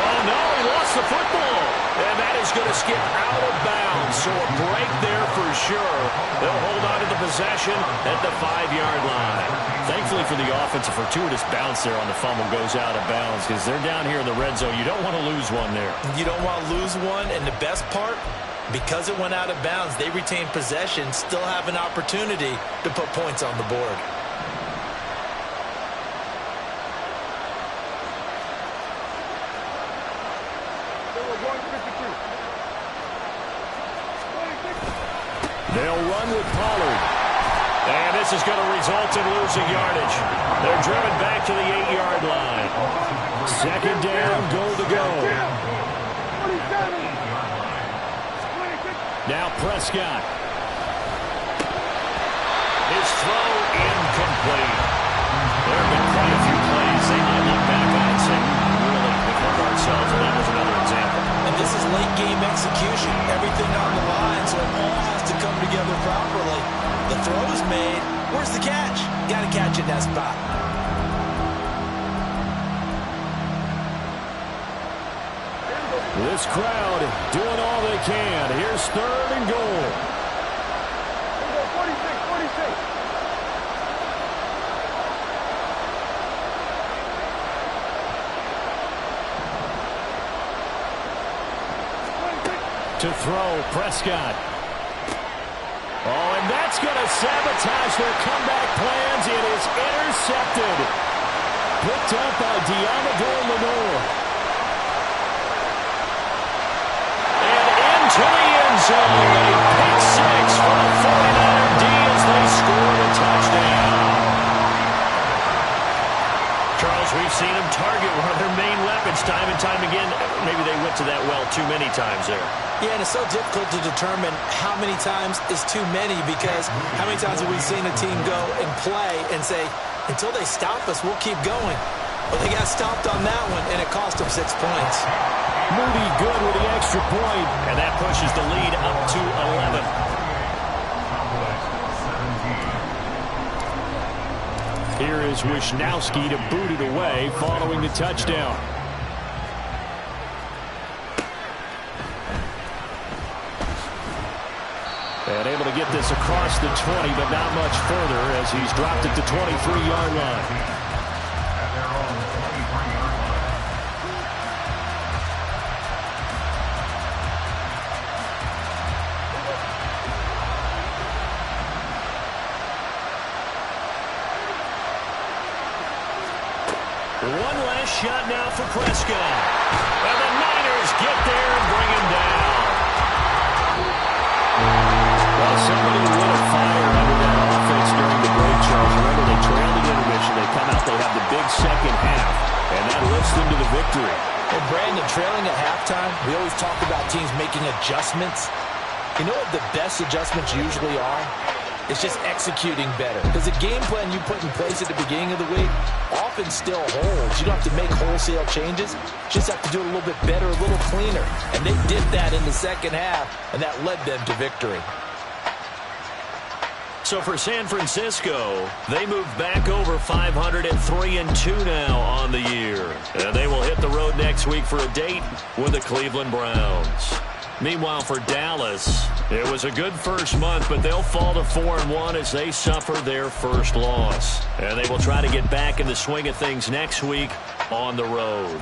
Oh, no, he lost the football. And that is going to skip out of bounds. So a break there for sure. They'll hold on to the possession at the 5-yard line. Thankfully for the offense, a fortuitous bounce there on the fumble goes out of bounds because they're down here in the red zone. You don't want to lose one there. You don't want to lose one, and the best part, because it went out of bounds, they retain possession, still have an opportunity to put points on the board. They'll run with Pollard. And this is going to result in losing yardage. They're driven back to the 8-yard line. 2nd down, goal to go. Now Prescott. His throw incomplete. There have been quite a few plays they might look back on and say, really, we've hurt ourselves, and that was another example. And this is late game execution. Everything on the line, so it all has to come together properly. The throw is made. Where's the catch? Got to catch in that spot. This crowd doing all they can. Here's 3rd and goal. 46. To throw, Prescott. Oh, and that's going to sabotage their comeback plans. It is intercepted. picked up by Diamador Lenore. To the end zone, a pick six for the 49er D as they score a touchdown. Charles, we've seen them target one of their main weapons time and time again. Maybe they went to that well too many times there. Yeah, and it's so difficult to determine how many times is too many, because how many times have we seen a team go and play and say, until they stop us, we'll keep going. Well, they got stopped on that one, and it cost them 6 points. Moody good with the extra point, and that pushes the lead up to 11. Here is Wisnowski to boot it away following the touchdown. And able to get this across the 20, but not much further as he's dropped it to 23-yard line. One last shot now for Prescott. And the Niners get there and bring him down. Well, somebody lit a fire under that offense during the break, Charles. Remember, they trailed the intermission. They come out, they have the big second half, and that lifts them to the victory. And Brandon, trailing at halftime, we always talk about teams making adjustments. You know what the best adjustments usually are? It's just executing better. Because the game plan you put in place at the beginning of the week often still holds. You don't have to make wholesale changes. You just have to do it a little bit better, a little cleaner. And they did that in the second half, and that led them to victory. So for San Francisco, they move back over 500 at 3-2 now on the year. And they will hit the road next week for a date with the Cleveland Browns. Meanwhile, for Dallas, it was a good first month, but they'll fall to 4-1 as they suffer their first loss. And they will try to get back in the swing of things next week on the road.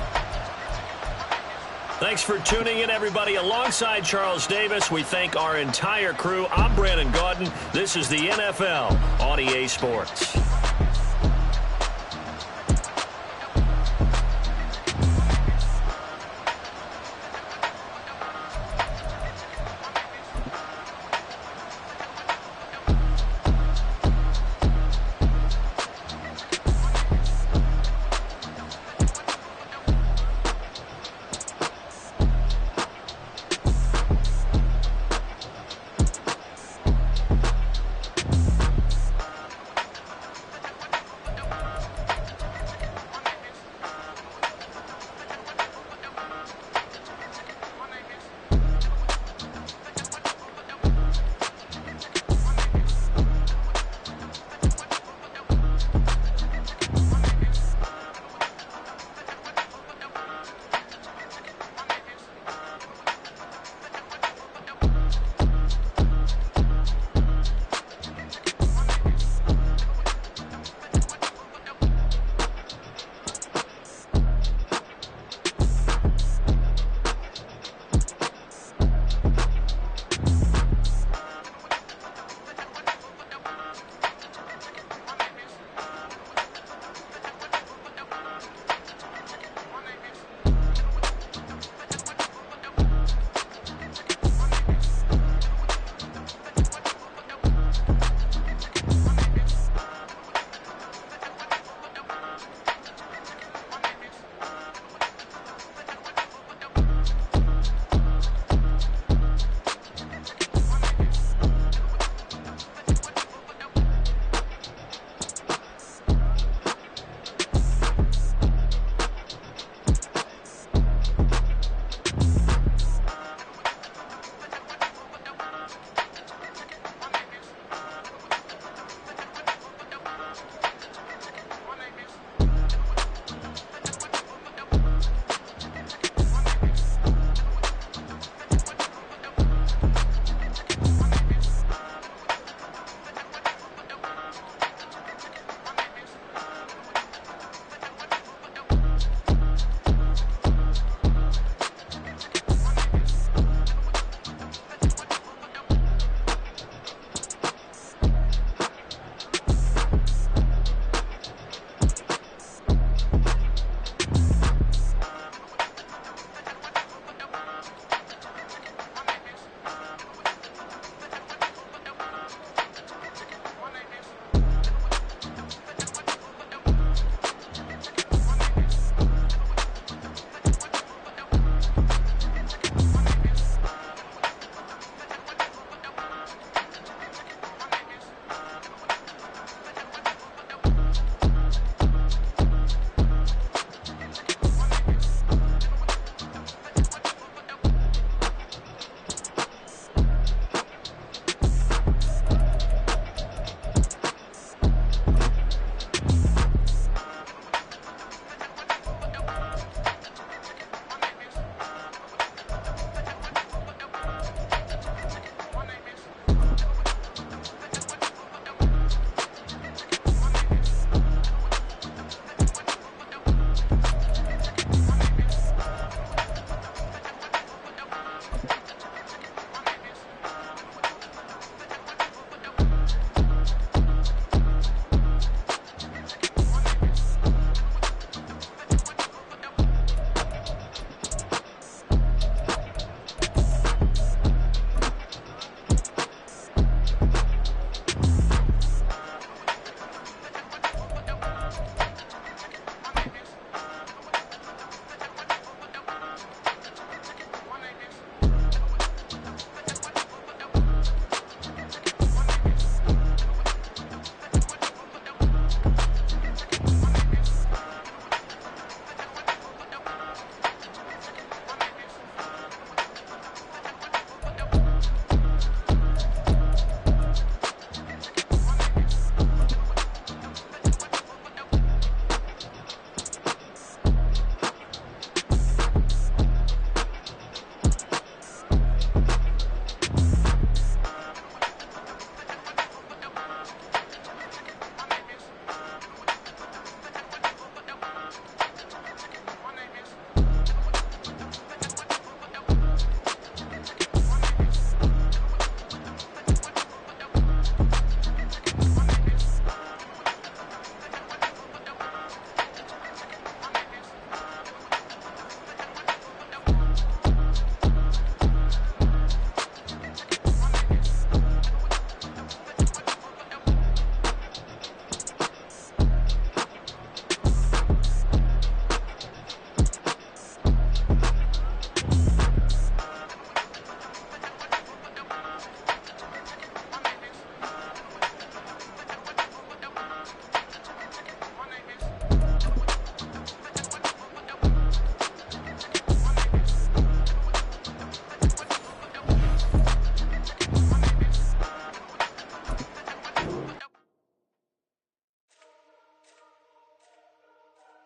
Thanks for tuning in, everybody. Alongside Charles Davis, we thank our entire crew. I'm Brandon Gaudin. This is the NFL on EA Sports.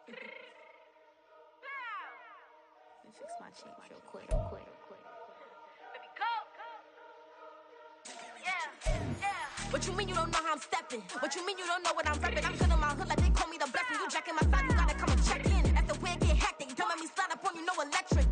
Let me fix my cheek real quick. Baby, go. Yeah. What you mean you don't know how I'm stepping? What you mean you don't know what I'm repping? I'm feeling my hood like they call me the blessing. You jacking my side, you gotta come and check in. That's the way it get hectic. Don't make me slide up on you, no electric.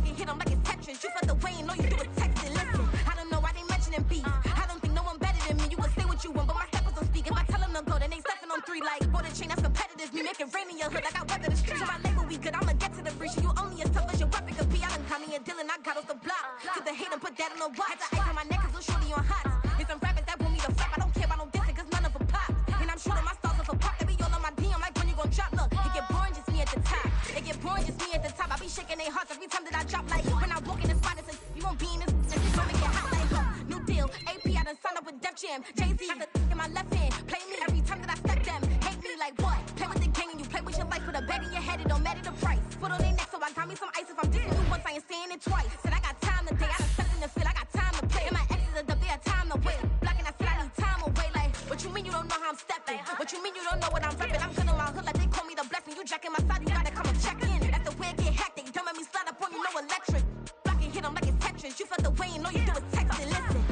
You hit them like it's Tetris. You felt the way and all you do is texting. Listen, I don't know why they mentioning beef. I don't think no one better than me. You would say what you want, but my steppers don't speak. If I tell them to go, then they stepping on 3 like border chain. That's competitive. Me make it rain in your hood like I weather the streets. So my label we good. I'ma get to the breach. You only as tough as your weapon could be. I done got me a deal and I got off the block. Cause the hate and put that on the watch. Had the ice on my neck cause little shorty on hot. There's some rappers that want me to flap. I don't care about no dissing cause none of them pop. And I'm shooting my stars off a pop. They be all on my DM like when you gon' drop. Look, it get boring just me at the top. It get boring just me at the top. I be shaking their hearts every time that I drop like when I walk in the spot. It's like, you won't be in this. It's gonna make it hot like new deal. AP I done signed up with Def Jam. Jay-Z got the in my left hand. Play me every time that I step them. Hate me like what? Play with the gang and you play with your life. Put a bet in your head. It don't matter the price. Put on their neck so I got me some ice. If I'm dissing you once, I ain't saying it twice. Said I got time today. I done stepped in the field. I got time to play. And my exes are up there, time to wait. Blocking, I said I need time away. Like, what you mean you don't know how I'm stepping? What you mean you don't know what I'm repping? I'm good on my hood like they call me the blessing. You jacking my side, you gotta come and check in. That's the way it get hectic. Don't make me slide up on you, no electric. Blocking, hit them like it's Tetris. You felt the way and all you do is text and listen.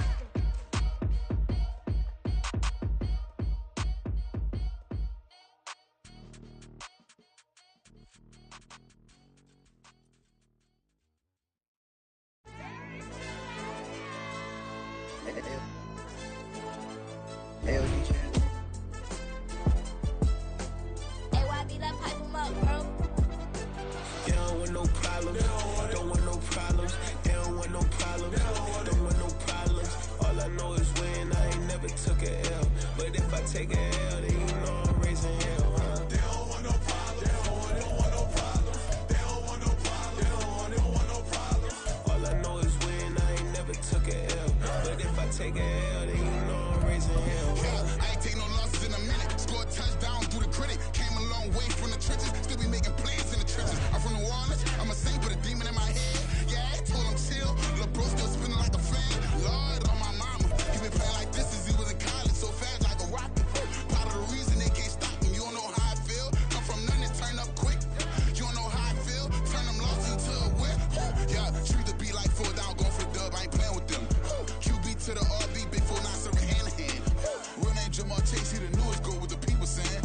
Take a L, then you know I'm raising hell, huh? They don't want no problem. They don't want no problem. They don't want no problem. They don't want no problem. All I know is win. I ain't never took a L. But if I take a L, then you know I'm raising hell. Yeah, I ain't take no losses in a minute. Scored touchdown through the critic. Came a long way from the trenches. Still be making plays in the trenches. I'm from New Orleans. I'm a saint with a demon in my head. Yeah, I told him chill. Lil' bro still spinning like a fan. Lord on my mama. He been playing like this since he was in college. So fast like a rocket. Part of the reason they can't stop him. You don't know how I feel. Come from nothing, turn up quick. You don't know how I feel. Turn them losses into a whip. Yeah, treat the beat like 4 down, going for the dub. I ain't playing with them. QB to the RB, big 4 9 serving hand to hand. Real name Jamal Chase, he the newest go with the people saying.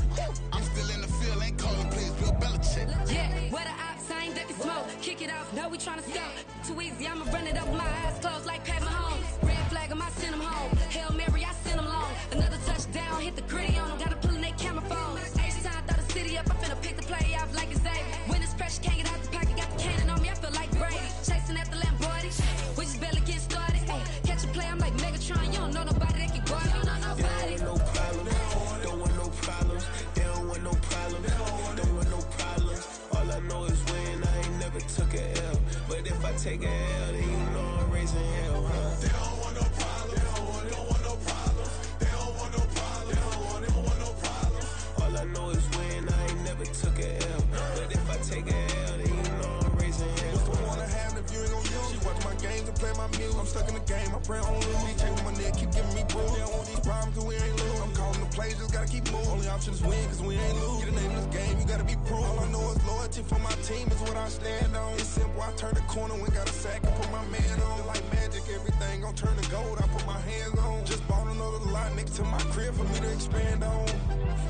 I'm still in the field, ain't calling plays, Bill Belichick. Yeah, where the ops, I ain't ducking smoke. Kick it off, know we tryna scout. Too easy, I'ma run it up with my eyes closed like Pat Mahomes. Red flag, I send them home. Hail Mary, I send them long. Another touchdown, hit the gritty on them. Gotta pull in they camera phones. H-time, throw the city up, I'm finna pick the play off like it's Xavier. When it's pressure, can't get out the pocket, got the cannon on me, I feel like Brady. Chasing after Lamborghini, we just barely get started. Ay, catch a play, I'm like Megatron, you don't know nobody that can guard me, you don't know nobody. They don't want no problems, don't want no problems. They don't want no problems, don't want no problems. All I know is win, I ain't never took a L. But if I take a L, then you know I'm raising hell, huh? They don't want no problems, they don't want no problems. They don't want no problems, they don't want no problems. All I know is win, I ain't never took a L. But if I take a L, then you know I'm raising hell. What's the point of having if you ain't gon' use? She watch my games and play my music. I'm stuck in the game, I pray on lose. He changing my neck, keep giving me bruise. They don't want these problems cause we ain't lose. I'm calling the plays, just gotta keep moving. Only option is win cause we ain't lose. Get the name of this game, you gotta be proof. All I know is loyalty for my team is what I stand on. It's simple, I turn the corner when got a sack and put my man on. Like magic, everything gon' turn to gold, I put my hands on. Just bought another lot next to my crib for me to expand on.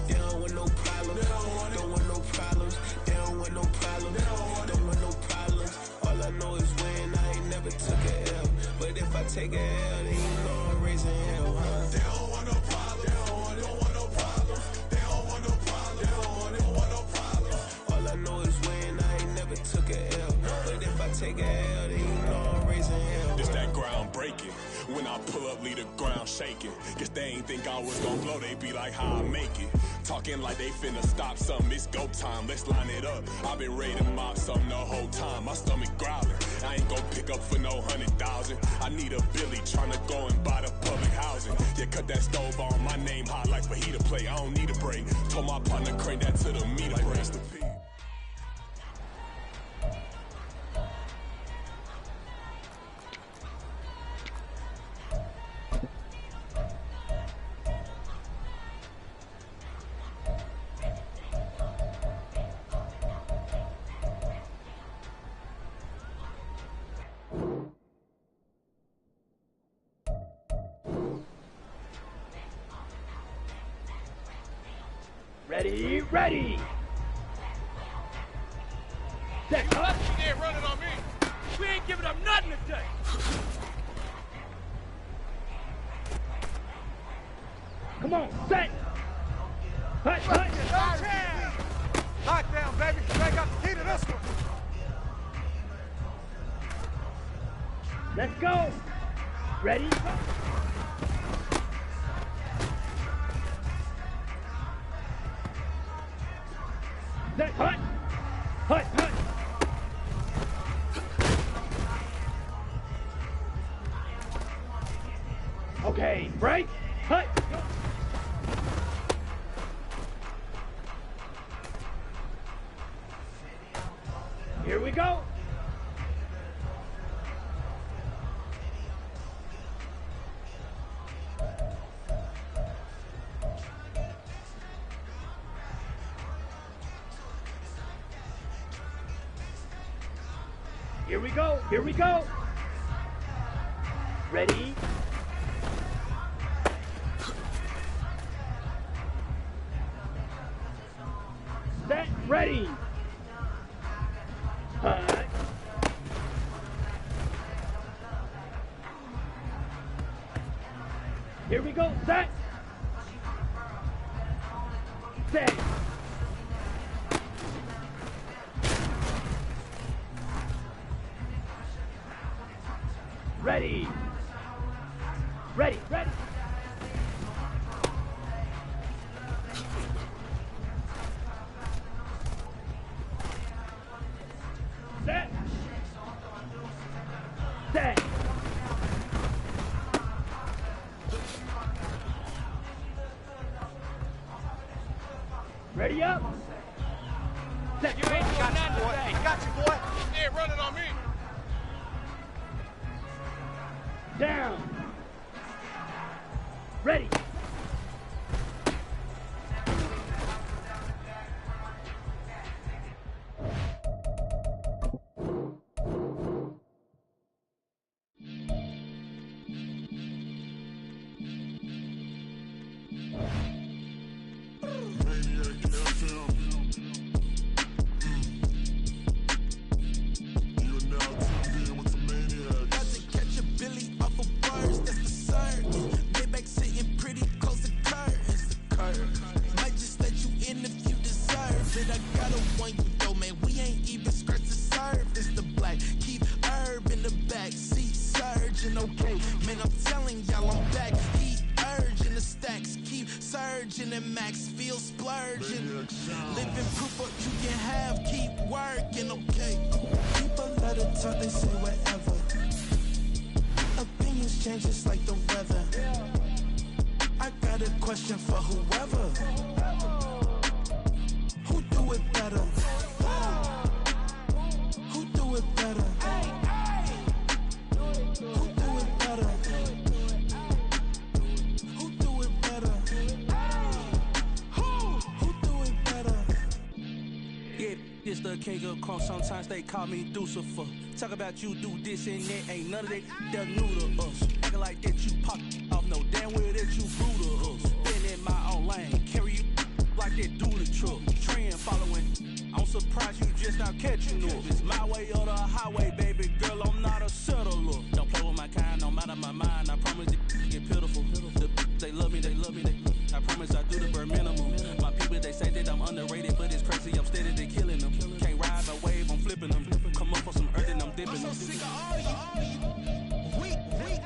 They don't want no problems, don't want no problems. They don't want no problems, don't want no problems. All I know is win, I ain't never took a L. But if I take a L, then you know I'm raising hell, huh? They don't want no problems, they don't want no problems. They don't want no problems, they don't want no problems. All I know is win, I ain't never took a L. But if I take a L, then you know I'm raising hell. It's that ground breaking. When I pull up, leave the ground shaking. Guess they ain't think I was gon' blow, they be like, how I make it. Talking like they finna stop something, it's go time, let's line it up. I've been ready to mop something the whole time, my stomach growling. I ain't gon' pick up for no 100,000. I need a Billy tryna go and buy the public housing. Yeah, cut that stove on, my name hot like fajita play. I don't need a break. Told my partner crank that to the meter like rest in peace. Ready, ready. Set up. He ain't running on me. We ain't giving up nothing today. Come on, set. Hut, hut. Lockdown, baby. They got the key to this one. Let's go. Ready? Set, hut. Hut, hut. Okay, break. Hut. Here we go. Here we go. Here we go. Ready? Set. Ready. Hut. Here we go. Set. Set. Ready. Ready. Ready. Set. Set. Ready up. Set. You ain't got you, boy. Got you, boy. He ain't running on me. Down. Ready. Sometimes they call me Lucifer. Talk about you do this and that. Ain't none of that they're new to us. Acting like that you pop off. No damn well that you rude to us. Been in my own lane. Carry you like that do the truck. Trend following. I'm surprised you just now catching up. It's my way or the highway, baby girl. I'm not a settler. Don't play with my kind. I'm out of my mind. I promise it get pitiful. They love me. I promise I do the bare minimum. My people, they say that I'm underrated, but it's crazy. I'm steady to killing them. Can't ride a wave, I'm flipping them. Come up for some earth and I'm dipping them. I'm so sick of all you. Weak, lame.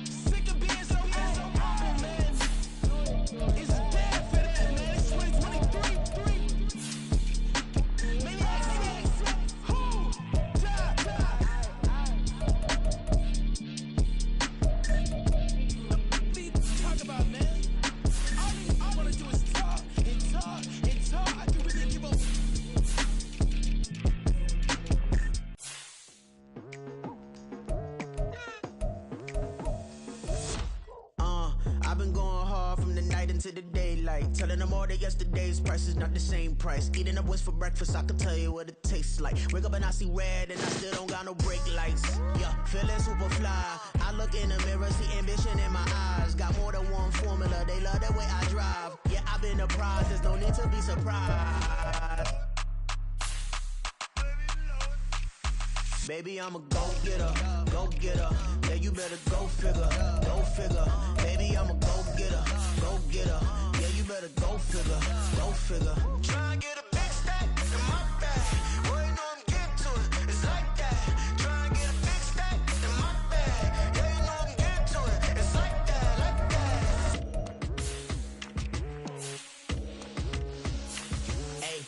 Sick of being so humble, man. It's dead for that, man. It's 2023. Maniacs. Talk about night into the daylight. Telling them all that yesterday's price is not the same price. Eating up what's for breakfast, I can tell you what it tastes like. Wake up and I see red and I still don't got no brake lights. Yeah, feeling super fly. I look in the mirror, see ambition in my eyes. Got more than one formula, they love the way I drive. Yeah, I've been a prize, there's no need to be surprised. Baby, I'm a go-getter, go-getter. Yeah, you better go figure, go figure. Baby, I'm a go-getter, go-getter. Yeah, you better go figure, go figure. Try and get a big stack in my bag. Boy, you know I'm getting to it, it's like that. Try and get a big stack in my bag. Yeah, you know I'm getting to it, it's like that, like that. Hey,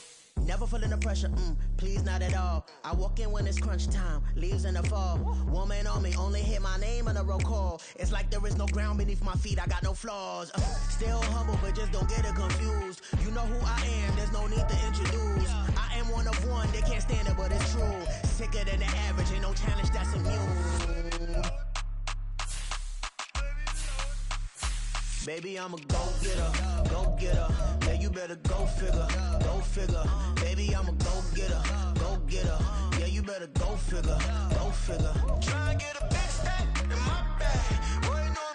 never feeling the pressure, please not at all. I walk in when it's crunch time, leaves in the fall. Woman on me, only hit my name on a roll call. It's like there is no ground beneath my feet, I got no flaws. Still humble, but just don't get it confused. You know who I am, there's no need to introduce. I am one of one, they can't stand it, but it's true. Sicker than the average, ain't no challenge that's immune. Baby, I'm a go-getter, go-getter. Yeah, you better go figure, go figure. Baby, I'm a go-getter, go-getter. Yeah, you better go figure, go figure. Try and get a big stack in my bag. Boy, you know